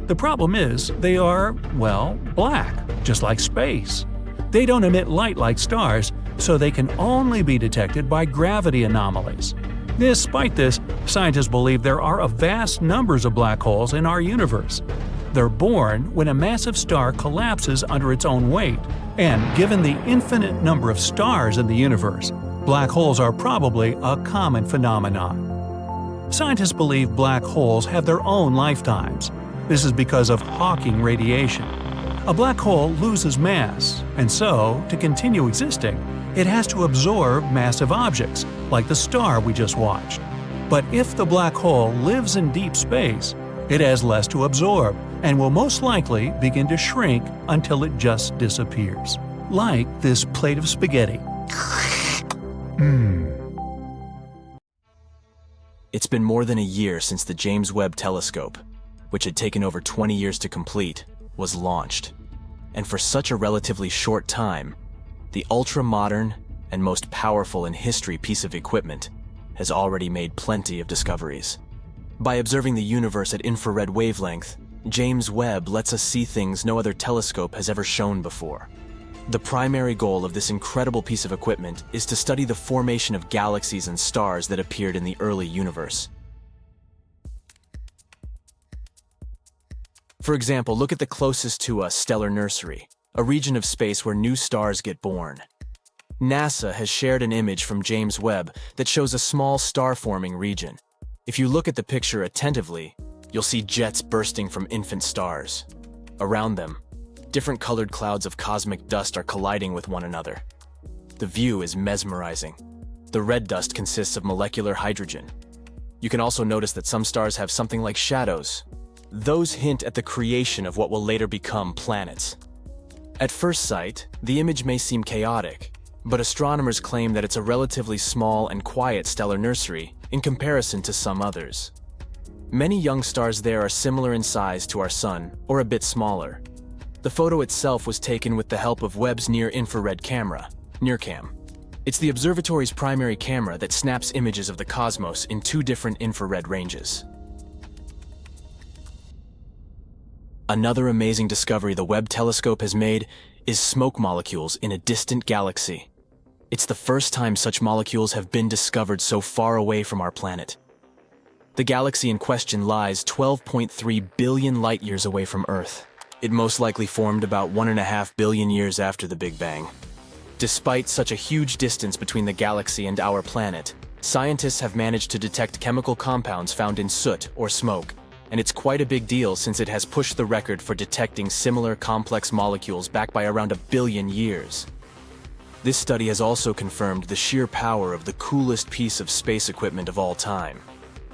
The problem is they are, well, black, just like space. They don't emit light like stars, so they can only be detected by gravity anomalies. Despite this, scientists believe there are a vast numbers of black holes in our universe. They're born when a massive star collapses under its own weight, and given the infinite number of stars in the universe, black holes are probably a common phenomenon. Scientists believe black holes have their own lifetimes. This is because of Hawking radiation. A black hole loses mass, and so, to continue existing, it has to absorb massive objects, like the star we just watched. But if the black hole lives in deep space, it has less to absorb and will most likely begin to shrink until it just disappears. Like this plate of spaghetti. It's been more than a year since the James Webb Telescope, which had taken over 20 years to complete, was launched. And for such a relatively short time, the ultra-modern and most powerful in history piece of equipment has already made plenty of discoveries. By observing the universe at infrared wavelength, James Webb lets us see things no other telescope has ever shown before. The primary goal of this incredible piece of equipment is to study the formation of galaxies and stars that appeared in the early universe. For example, look at the closest to us stellar nursery, a region of space where new stars get born. NASA has shared an image from James Webb that shows a small star-forming region. If you look at the picture attentively, you'll see jets bursting from infant stars. Around them, different colored clouds of cosmic dust are colliding with one another. The view is mesmerizing. The red dust consists of molecular hydrogen. You can also notice that some stars have something like shadows. Those hint at the creation of what will later become planets. At first sight, the image may seem chaotic, but astronomers claim that it's a relatively small and quiet stellar nursery in comparison to some others. Many young stars there are similar in size to our Sun, or a bit smaller. The photo itself was taken with the help of Webb's near-infrared camera, NIRCam. It's the observatory's primary camera that snaps images of the cosmos in 2 different infrared ranges. Another amazing discovery the Webb telescope has made is smoke molecules in a distant galaxy. It's the first time such molecules have been discovered so far away from our planet. The galaxy in question lies 12.3 billion light-years away from Earth. It most likely formed about 1.5 billion years after the Big Bang. Despite such a huge distance between the galaxy and our planet, scientists have managed to detect chemical compounds found in soot or smoke, and it's quite a big deal since it has pushed the record for detecting similar complex molecules back by around 1 billion years. This study has also confirmed the sheer power of the coolest piece of space equipment of all time.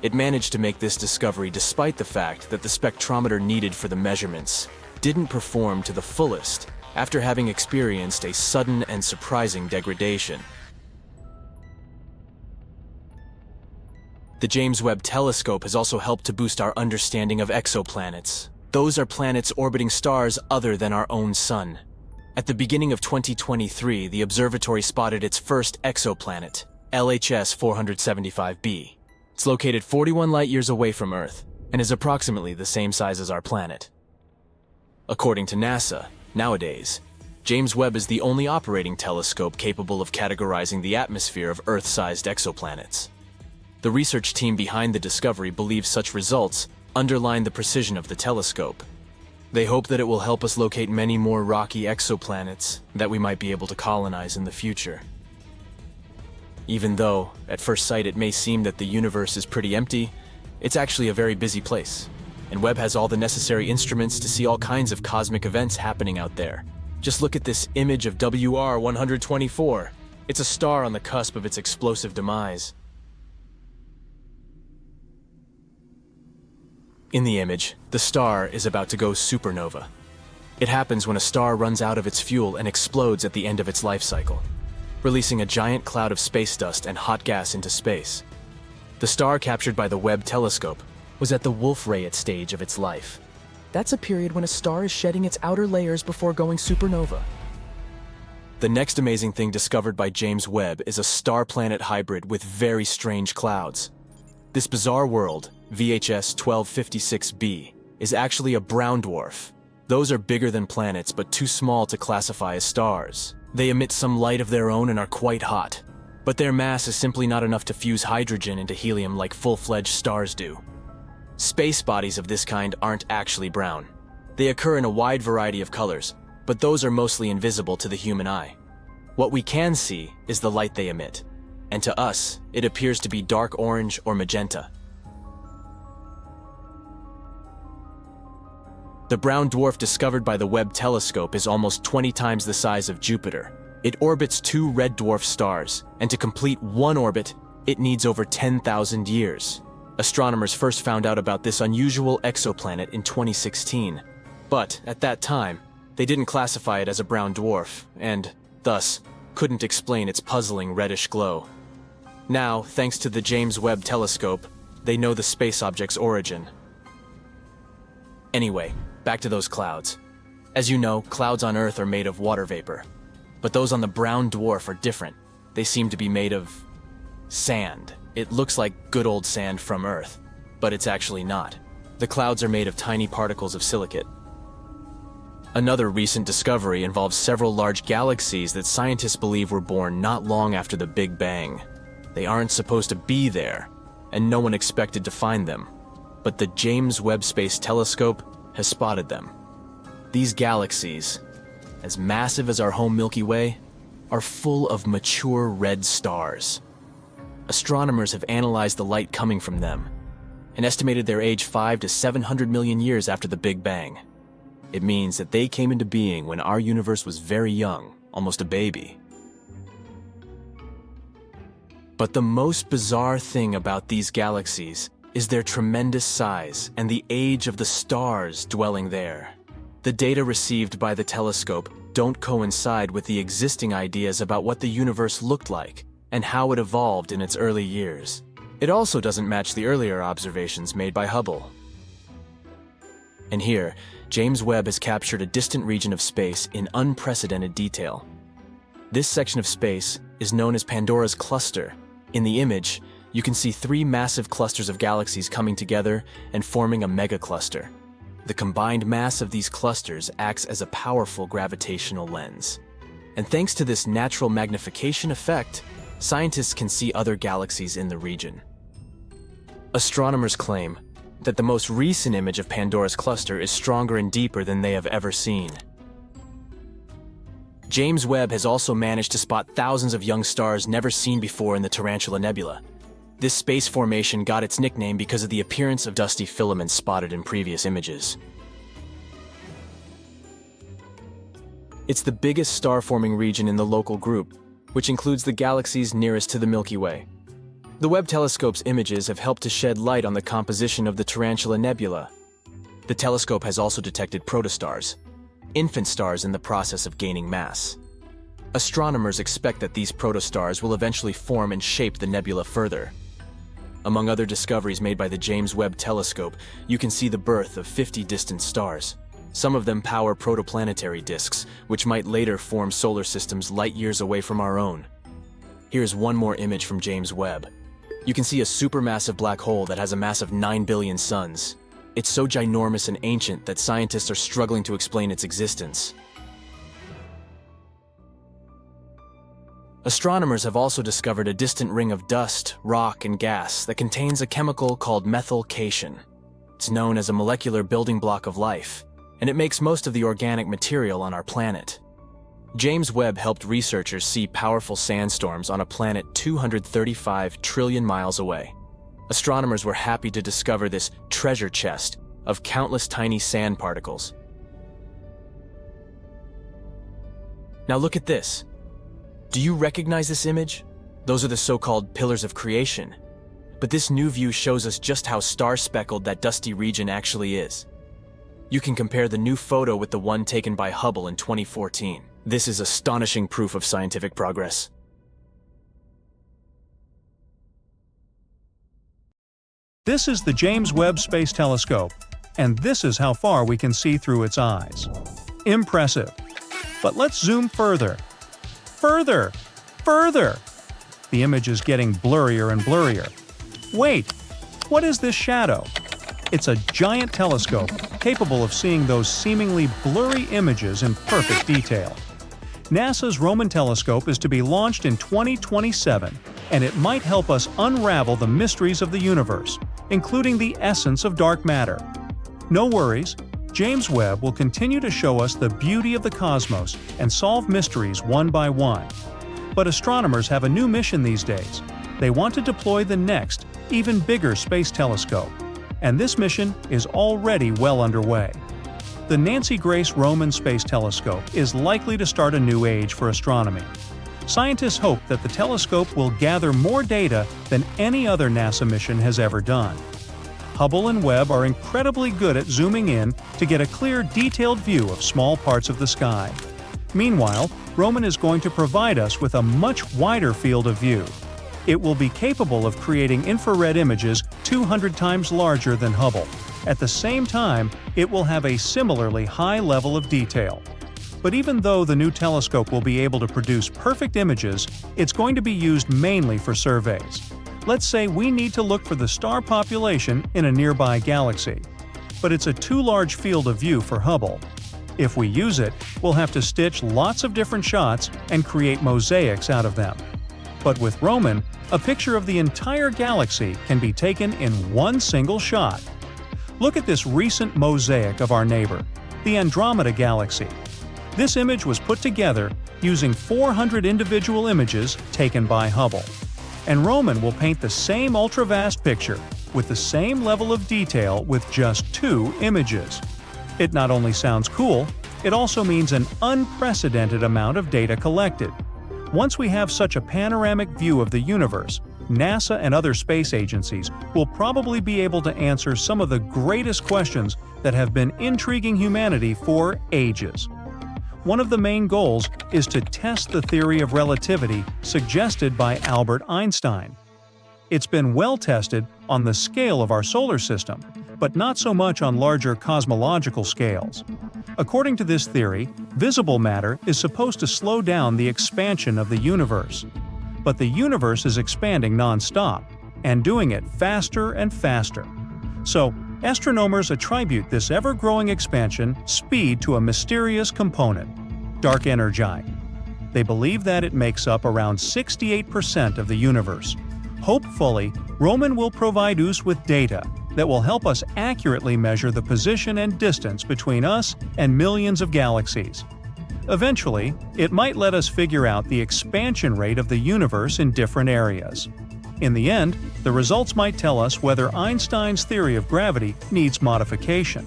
It managed to make this discovery despite the fact that the spectrometer needed for the measurements didn't perform to the fullest after having experienced a sudden and surprising degradation. The James Webb Telescope has also helped to boost our understanding of exoplanets. Those are planets orbiting stars other than our own Sun. At the beginning of 2023, the observatory spotted its first exoplanet, LHS 475b. It's located 41 light-years away from Earth and is approximately the same size as our planet. According to NASA, nowadays, James Webb is the only operating telescope capable of categorizing the atmosphere of Earth-sized exoplanets. The research team behind the discovery believes such results underline the precision of the telescope. They hope that it will help us locate many more rocky exoplanets that we might be able to colonize in the future. Even though, at first sight, it may seem that the universe is pretty empty, it's actually a very busy place. And Webb has all the necessary instruments to see all kinds of cosmic events happening out there. Just look at this image of WR-124. It's a star on the cusp of its explosive demise. In the image, the star is about to go supernova. It happens when a star runs out of its fuel and explodes at the end of its life cycle, releasing a giant cloud of space dust and hot gas into space. The star captured by the Webb telescope was at the Wolf-Rayet stage of its life. That's a period when a star is shedding its outer layers before going supernova. The next amazing thing discovered by James Webb is a star-planet hybrid with very strange clouds. This bizarre world, VHS 1256b, is actually a brown dwarf. Those are bigger than planets but too small to classify as stars. They emit some light of their own and are quite hot, but their mass is simply not enough to fuse hydrogen into helium like full-fledged stars do. Space bodies of this kind aren't actually brown. They occur in a wide variety of colors, but those are mostly invisible to the human eye. What we can see is the light they emit, and to us, it appears to be dark orange or magenta. The brown dwarf discovered by the Webb telescope is almost 20 times the size of Jupiter. It orbits 2 red dwarf stars, and to complete one orbit, it needs over 10,000 years. Astronomers first found out about this unusual exoplanet in 2016, but at that time, they didn't classify it as a brown dwarf, and, thus, couldn't explain its puzzling reddish glow. Now, thanks to the James Webb Telescope, they know the space object's origin. Anyway, back to those clouds. As you know, clouds on Earth are made of water vapor. But those on the brown dwarf are different. They seem to be made of sand. It looks like good old sand from Earth, but it's actually not. The clouds are made of tiny particles of silicate. Another recent discovery involves several large galaxies that scientists believe were born not long after the Big Bang. They aren't supposed to be there, and no one expected to find them. But the James Webb Space Telescope has spotted them. These galaxies, as massive as our home Milky Way, are full of mature red stars. Astronomers have analyzed the light coming from them and estimated their age 500 to 700 million years after the Big Bang. It means that they came into being when our universe was very young, almost a baby. But the most bizarre thing about these galaxies is their tremendous size and the age of the stars dwelling there. The data received by the telescope don't coincide with the existing ideas about what the universe looked like and how it evolved in its early years. It also doesn't match the earlier observations made by Hubble. And here, James Webb has captured a distant region of space in unprecedented detail. This section of space is known as Pandora's cluster. In the image, you can see 3 massive clusters of galaxies coming together and forming a megacluster. The combined mass of these clusters acts as a powerful gravitational lens. And thanks to this natural magnification effect, scientists can see other galaxies in the region. Astronomers claim that the most recent image of Pandora's cluster is stronger and deeper than they have ever seen. James Webb has also managed to spot thousands of young stars never seen before in the Tarantula Nebula. This space formation got its nickname because of the appearance of dusty filaments spotted in previous images. It's the biggest star-forming region in the local group, which includes the galaxies nearest to the Milky Way. The Webb telescope's images have helped to shed light on the composition of the Tarantula Nebula. The telescope has also detected protostars, infant stars in the process of gaining mass. Astronomers expect that these protostars will eventually form and shape the nebula further. Among other discoveries made by the James Webb Telescope, you can see the birth of 50 distant stars. Some of them power protoplanetary disks, which might later form solar systems light years away from our own. Here's one more image from James Webb. You can see a supermassive black hole that has a mass of 9 billion suns. It's so ginormous and ancient that scientists are struggling to explain its existence. Astronomers have also discovered a distant ring of dust, rock, and gas that contains a chemical called methylcation. It's known as a molecular building block of life, and it makes most of the organic material on our planet. James Webb helped researchers see powerful sandstorms on a planet 235 trillion miles away. Astronomers were happy to discover this treasure chest of countless tiny sand particles. Now look at this. Do you recognize this image? Those are the so-called pillars of creation. But this new view shows us just how star-speckled that dusty region actually is. You can compare the new photo with the one taken by Hubble in 2014. This is astonishing proof of scientific progress. This is the James Webb Space Telescope, and this is how far we can see through its eyes. Impressive. But let's zoom further. Further! Further! The image is getting blurrier and blurrier. Wait! What is this shadow? It's a giant telescope capable of seeing those seemingly blurry images in perfect detail. NASA's Roman telescope is to be launched in 2027, and it might help us unravel the mysteries of the universe, including the essence of dark matter. No worries, James Webb will continue to show us the beauty of the cosmos and solve mysteries one by one. But astronomers have a new mission these days. They want to deploy the next, even bigger space telescope. And this mission is already well underway. The Nancy Grace Roman Space Telescope is likely to start a new age for astronomy. Scientists hope that the telescope will gather more data than any other NASA mission has ever done. Hubble and Webb are incredibly good at zooming in to get a clear, detailed view of small parts of the sky. Meanwhile, Roman is going to provide us with a much wider field of view. It will be capable of creating infrared images 200 times larger than Hubble. At the same time, it will have a similarly high level of detail. But even though the new telescope will be able to produce perfect images, it's going to be used mainly for surveys. Let's say we need to look for the star population in a nearby galaxy. But it's a too large field of view for Hubble. If we use it, we'll have to stitch lots of different shots and create mosaics out of them. But with Roman, a picture of the entire galaxy can be taken in one single shot. Look at this recent mosaic of our neighbor, the Andromeda Galaxy. This image was put together using 400 individual images taken by Hubble. And Roman will paint the same ultra-vast picture with the same level of detail with just 2 images. It not only sounds cool, it also means an unprecedented amount of data collected. Once we have such a panoramic view of the universe, NASA and other space agencies will probably be able to answer some of the greatest questions that have been intriguing humanity for ages. One of the main goals is to test the theory of relativity suggested by Albert Einstein. It's been well tested on the scale of our solar system, but not so much on larger cosmological scales. According to this theory, visible matter is supposed to slow down the expansion of the universe. But the universe is expanding non-stop, and doing it faster and faster. So, astronomers attribute this ever-growing expansion speed to a mysterious component, dark energy. They believe that it makes up around 68% of the universe. Hopefully, Roman will provide us with data that will help us accurately measure the position and distance between us and millions of galaxies. Eventually, it might let us figure out the expansion rate of the universe in different areas. In the end, the results might tell us whether Einstein's theory of gravity needs modification.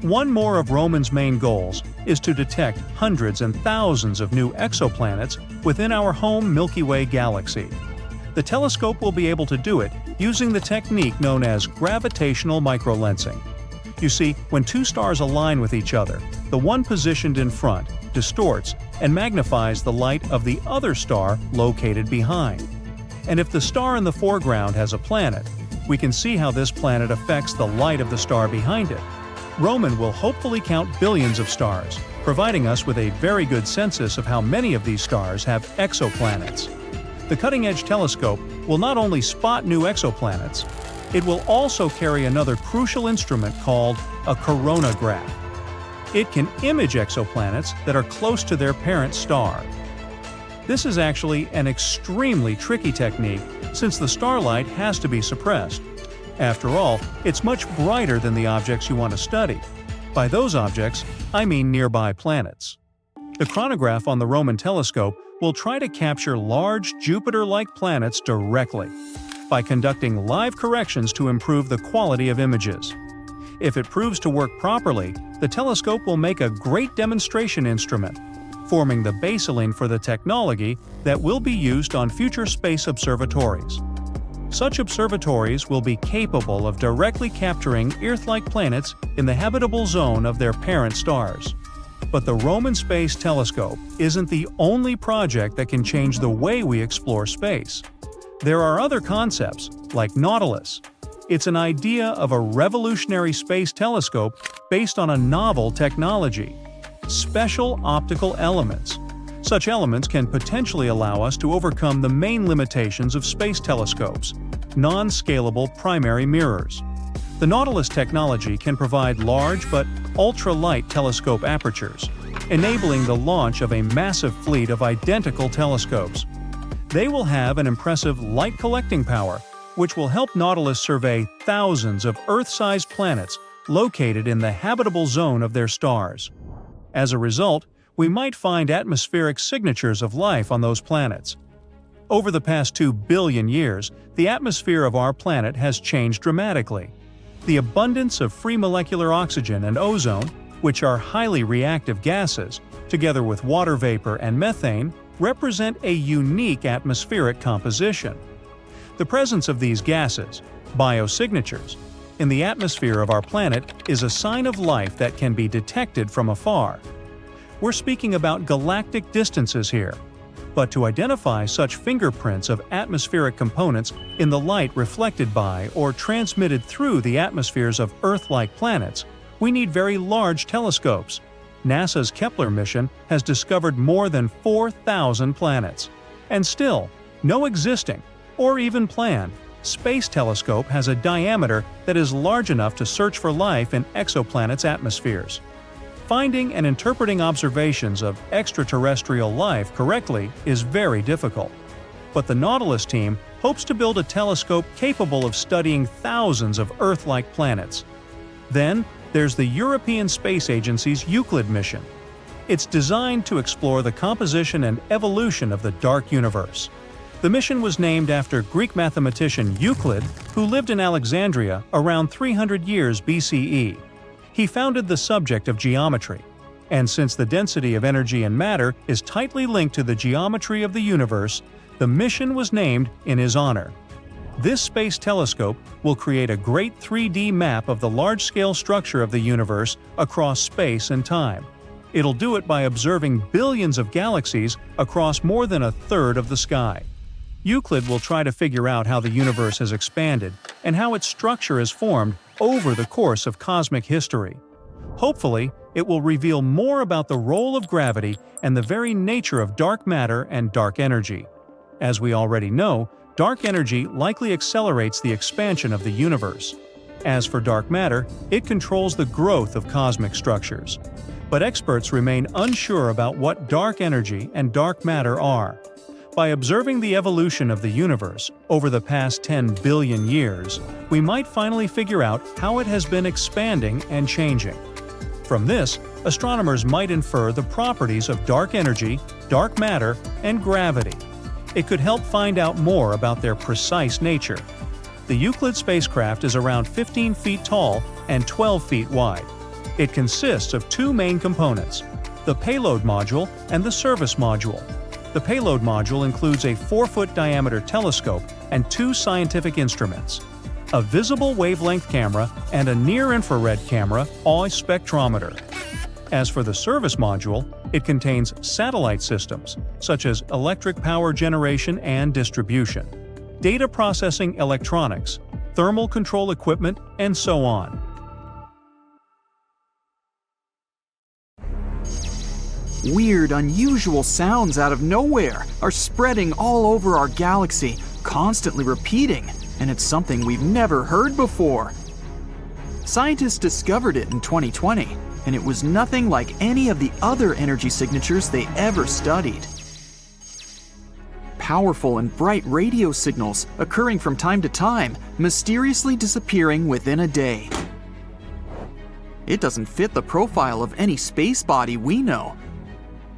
One more of Roman's main goals is to detect hundreds and thousands of new exoplanets within our home Milky Way galaxy. The telescope will be able to do it using the technique known as gravitational microlensing. You see, when 2 stars align with each other, the one positioned in front distorts and magnifies the light of the other star located behind. And if the star in the foreground has a planet, we can see how this planet affects the light of the star behind it. Roman will hopefully count billions of stars, providing us with a very good census of how many of these stars have exoplanets. The cutting-edge telescope will not only spot new exoplanets, it will also carry another crucial instrument called a coronagraph. It can image exoplanets that are close to their parent star. This is actually an extremely tricky technique since the starlight has to be suppressed. After all, it's much brighter than the objects you want to study. By those objects, I mean nearby planets. The chronograph on the Roman telescope will try to capture large Jupiter-like planets directly by conducting live corrections to improve the quality of images. If it proves to work properly, the telescope will make a great demonstration instrument, forming the baseline for the technology that will be used on future space observatories. Such observatories will be capable of directly capturing Earth-like planets in the habitable zone of their parent stars. But the Roman Space Telescope isn't the only project that can change the way we explore space. There are other concepts, like Nautilus. It's an idea of a revolutionary space telescope based on a novel technology: special optical elements. Such elements can potentially allow us to overcome the main limitations of space telescopes: non-scalable primary mirrors. The Nautilus technology can provide large but ultra-light telescope apertures, enabling the launch of a massive fleet of identical telescopes. They will have an impressive light collecting power, which will help Nautilus survey thousands of Earth-sized planets located in the habitable zone of their stars. As a result, we might find atmospheric signatures of life on those planets. Over the past 2 billion years, the atmosphere of our planet has changed dramatically. The abundance of free molecular oxygen and ozone, which are highly reactive gases, together with water vapor and methane, represent a unique atmospheric composition. The presence of these gases, biosignatures, in the atmosphere of our planet is a sign of life that can be detected from afar. We're speaking about galactic distances here, but to identify such fingerprints of atmospheric components in the light reflected by or transmitted through the atmospheres of Earth-like planets, we need very large telescopes. NASA's Kepler mission has discovered more than 4,000 planets. And still, no existing, or even planned, space telescope has a diameter that is large enough to search for life in exoplanets' atmospheres. Finding and interpreting observations of extraterrestrial life correctly is very difficult. But the Nautilus team hopes to build a telescope capable of studying thousands of Earth-like planets. Then, there's the European Space Agency's Euclid mission. It's designed to explore the composition and evolution of the dark universe. The mission was named after Greek mathematician Euclid, who lived in Alexandria around 300 years BCE. He founded the subject of geometry, and since the density of energy and matter is tightly linked to the geometry of the universe, the mission was named in his honor. This space telescope will create a great 3D map of the large-scale structure of the universe across space and time. It'll do it by observing billions of galaxies across more than a third of the sky. Euclid will try to figure out how the universe has expanded and how its structure is formed over the course of cosmic history. Hopefully, it will reveal more about the role of gravity and the very nature of dark matter and dark energy. As we already know, dark energy likely accelerates the expansion of the universe. As for dark matter, it controls the growth of cosmic structures. But experts remain unsure about what dark energy and dark matter are. By observing the evolution of the universe over the past 10 billion years, we might finally figure out how it has been expanding and changing. From this, astronomers might infer the properties of dark energy, dark matter, and gravity. It could help find out more about their precise nature. The Euclid spacecraft is around 15 feet tall and 12 feet wide. It consists of 2 main components: the payload module and the service module. The payload module includes a 4-foot diameter telescope and 2 scientific instruments: a visible wavelength camera and a near-infrared camera, or spectrometer. As for the service module, it contains satellite systems, such as electric power generation and distribution, data processing electronics, thermal control equipment, and so on. Weird, unusual sounds out of nowhere are spreading all over our galaxy, constantly repeating, and it's something we've never heard before. Scientists discovered it in 2020, and it was nothing like any of the other energy signatures they ever studied. Powerful and bright radio signals occurring from time to time, mysteriously disappearing within a day. It doesn't fit the profile of any space body we know.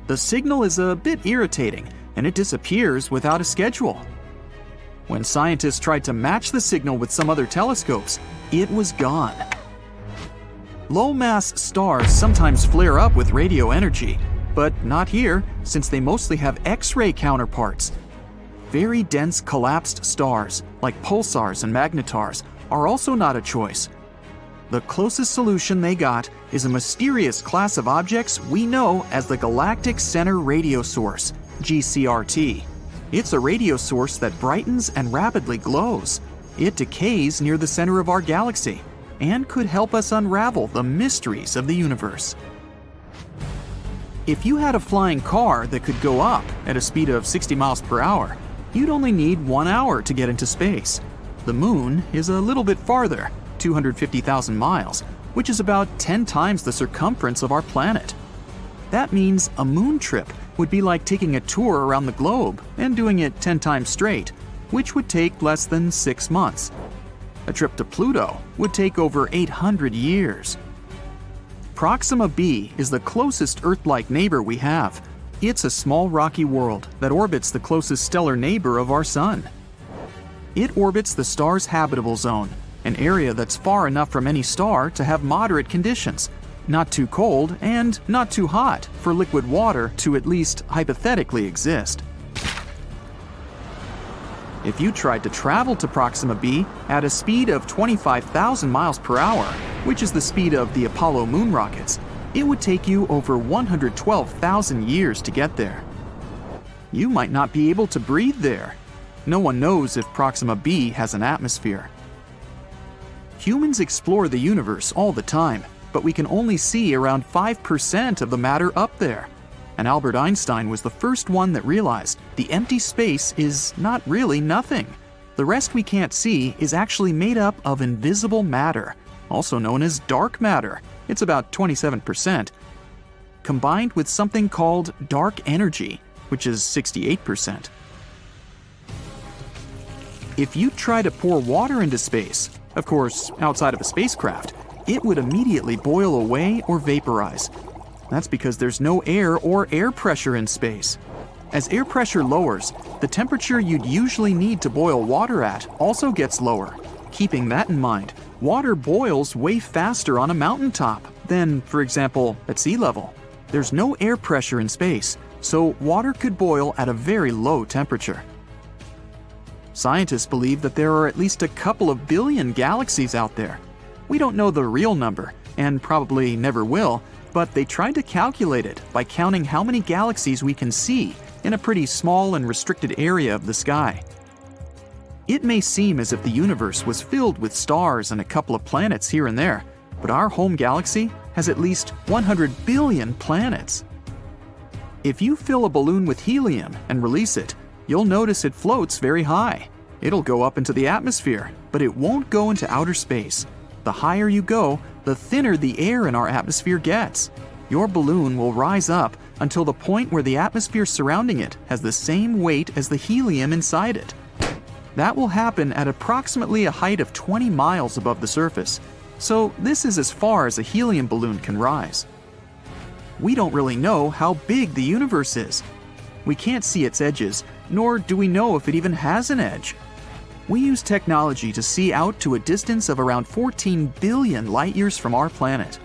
The signal is a bit irritating, and it disappears without a schedule. When scientists tried to match the signal with some other telescopes, it was gone. Low-mass stars sometimes flare up with radio energy, but not here, since they mostly have X-ray counterparts. Very dense collapsed stars, like pulsars and magnetars, are also not a choice. The closest solution they got is a mysterious class of objects we know as the Galactic Center Radio Source, GCRT. It's a radio source that brightens and rapidly glows. It decays near the center of our galaxy and could help us unravel the mysteries of the universe. If you had a flying car that could go up at a speed of 60 miles per hour, you'd only need 1 hour to get into space. The moon is a little bit farther, 250,000 miles, which is about 10 times the circumference of our planet. That means a moon trip would be like taking a tour around the globe and doing it 10 times straight, which would take less than 6 months. A trip to Pluto would take over 800 years. Proxima B is the closest Earth-like neighbor we have. It's a small rocky world that orbits the closest stellar neighbor of our Sun. It orbits the star's habitable zone, an area that's far enough from any star to have moderate conditions, not too cold and not too hot for liquid water to at least hypothetically exist. If you tried to travel to Proxima B at a speed of 25,000 miles per hour, which is the speed of the Apollo moon rockets, it would take you over 112,000 years to get there. You might not be able to breathe there. No one knows if Proxima B has an atmosphere. Humans explore the universe all the time, but we can only see around 5% of the matter up there. And Albert Einstein was the first one that realized the empty space is not really nothing. The rest we can't see is actually made up of invisible matter, also known as dark matter. It's about 27%, combined with something called dark energy, which is 68%. If you try to pour water into space, of course, outside of a spacecraft, it would immediately boil away or vaporize. That's because there's no air or air pressure in space. As air pressure lowers, the temperature you'd usually need to boil water at also gets lower. Keeping that in mind, water boils way faster on a mountaintop than, for example, at sea level. There's no air pressure in space, so water could boil at a very low temperature. Scientists believe that there are at least a couple of billion galaxies out there. We don't know the real number, and probably never will, but they tried to calculate it by counting how many galaxies we can see in a pretty small and restricted area of the sky. It may seem as if the universe was filled with stars and a couple of planets here and there, but our home galaxy has at least 100 billion planets. If you fill a balloon with helium and release it, you'll notice it floats very high. It'll go up into the atmosphere, but it won't go into outer space. The higher you go, the thinner the air in our atmosphere gets. Your balloon will rise up until the point where the atmosphere surrounding it has the same weight as the helium inside it. That will happen at approximately a height of 20 miles above the surface, so this is as far as a helium balloon can rise. We don't really know how big the universe is. We can't see its edges, nor do we know if it even has an edge. We use technology to see out to a distance of around 14 billion light-years from our planet.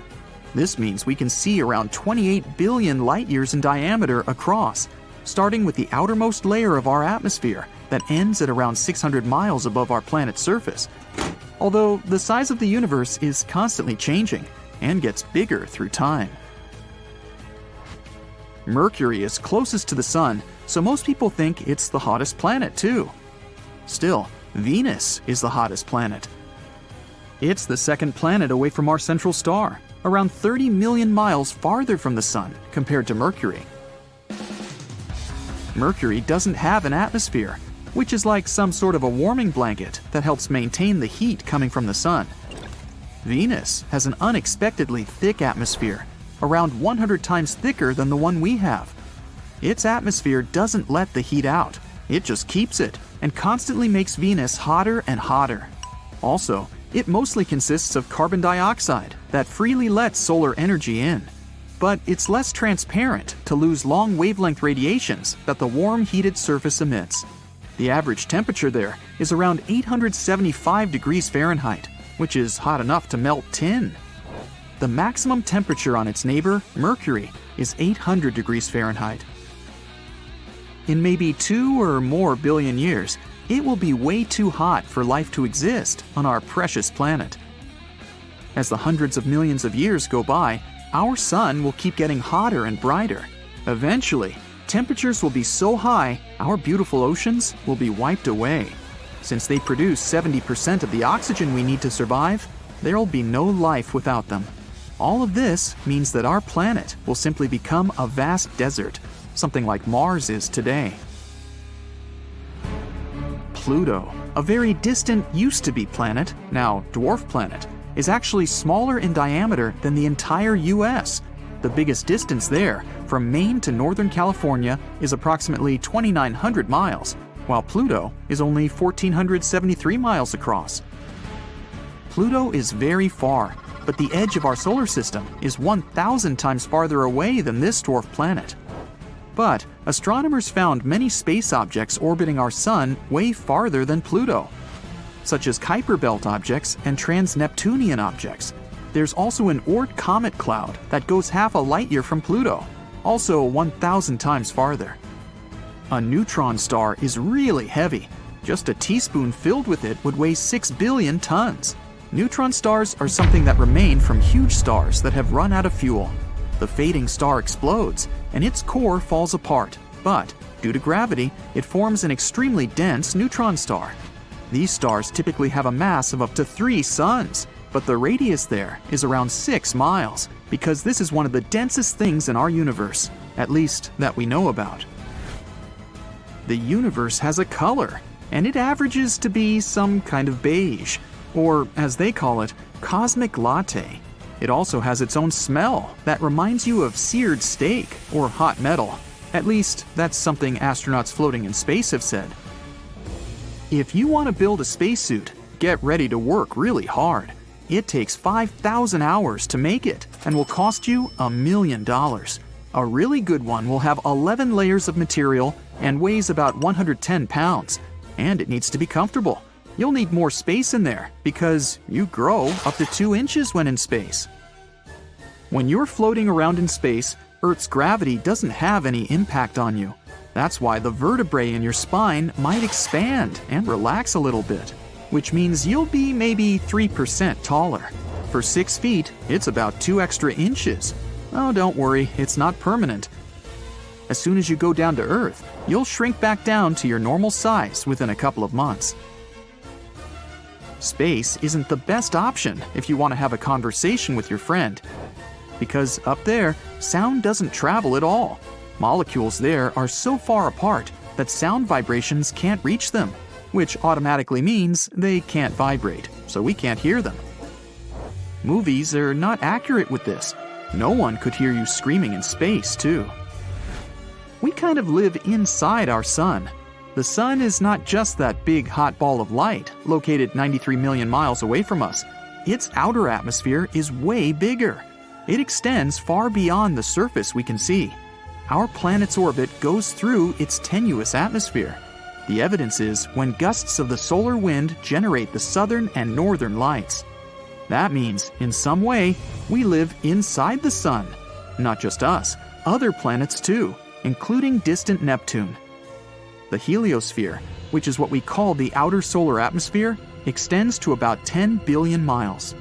This means we can see around 28 billion light-years in diameter across, starting with the outermost layer of our atmosphere that ends at around 600 miles above our planet's surface. Although the size of the universe is constantly changing and gets bigger through time. Mercury is closest to the Sun, so most people think it's the hottest planet too. Still, Venus is the hottest planet. It's the second planet away from our central star, around 30 million miles farther from the Sun compared to Mercury. Mercury doesn't have an atmosphere, which is like some sort of a warming blanket that helps maintain the heat coming from the Sun. Venus has an unexpectedly thick atmosphere, around 100 times thicker than the one we have. Its atmosphere doesn't let the heat out, it just keeps it, and constantly makes Venus hotter and hotter. Also, it mostly consists of carbon dioxide that freely lets solar energy in. But it's less transparent to lose long wavelength radiations that the warm heated surface emits. The average temperature there is around 875 degrees Fahrenheit, which is hot enough to melt tin. The maximum temperature on its neighbor, Mercury, is 800 degrees Fahrenheit. In maybe 2 or more billion years, it will be way too hot for life to exist on our precious planet. As the hundreds of millions of years go by, our sun will keep getting hotter and brighter. Eventually, temperatures will be so high, our beautiful oceans will be wiped away. Since they produce 70% of the oxygen we need to survive, there'll be no life without them. All of this means that our planet will simply become a vast desert, something like Mars is today. Pluto, a very distant used-to-be planet, now dwarf planet, is actually smaller in diameter than the entire US. The biggest distance there, from Maine to Northern California, is approximately 2,900 miles, while Pluto is only 1,473 miles across. Pluto is very far, but the edge of our solar system is 1,000 times farther away than this dwarf planet. But astronomers found many space objects orbiting our sun way farther than Pluto, such as Kuiper Belt objects and trans-Neptunian objects. There's also an Oort comet cloud that goes half a light year from Pluto, also 1,000 times farther. A neutron star is really heavy. Just a teaspoon filled with it would weigh 6 billion tons. Neutron stars are something that remain from huge stars that have run out of fuel. The fading star explodes, and its core falls apart, but due to gravity, it forms an extremely dense neutron star. These stars typically have a mass of up to 3 suns, but the radius there is around 6 miles, because this is one of the densest things in our universe, at least that we know about. The universe has a color, and it averages to be some kind of beige, or as they call it, cosmic latte. It also has its own smell that reminds you of seared steak or hot metal. At least, that's something astronauts floating in space have said. If you want to build a spacesuit, get ready to work really hard. It takes 5,000 hours to make it and will cost you $1 million. A really good one will have 11 layers of material and weighs about 110 pounds, and it needs to be comfortable. You'll need more space in there because you grow up to 2 inches when in space. When you're floating around in space, Earth's gravity doesn't have any impact on you. That's why the vertebrae in your spine might expand and relax a little bit, which means you'll be maybe 3% taller. For 6 feet, it's about 2 extra inches. Oh, don't worry, it's not permanent. As soon as you go down to Earth, you'll shrink back down to your normal size within a couple of months. Space isn't the best option if you want to have a conversation with your friend, because up there, sound doesn't travel at all. Molecules there are so far apart that sound vibrations can't reach them, which automatically means they can't vibrate, so we can't hear them. Movies are not accurate with this. No one could hear you screaming in space, too. We kind of live inside our sun. The sun is not just that big hot ball of light located 93 million miles away from us. Its outer atmosphere is way bigger. It extends far beyond the surface we can see. Our planet's orbit goes through its tenuous atmosphere. The evidence is when gusts of the solar wind generate the southern and northern lights. That means, in some way, we live inside the sun. Not just us, other planets too, including distant Neptune. The heliosphere, which is what we call the outer solar atmosphere, extends to about 10 billion miles.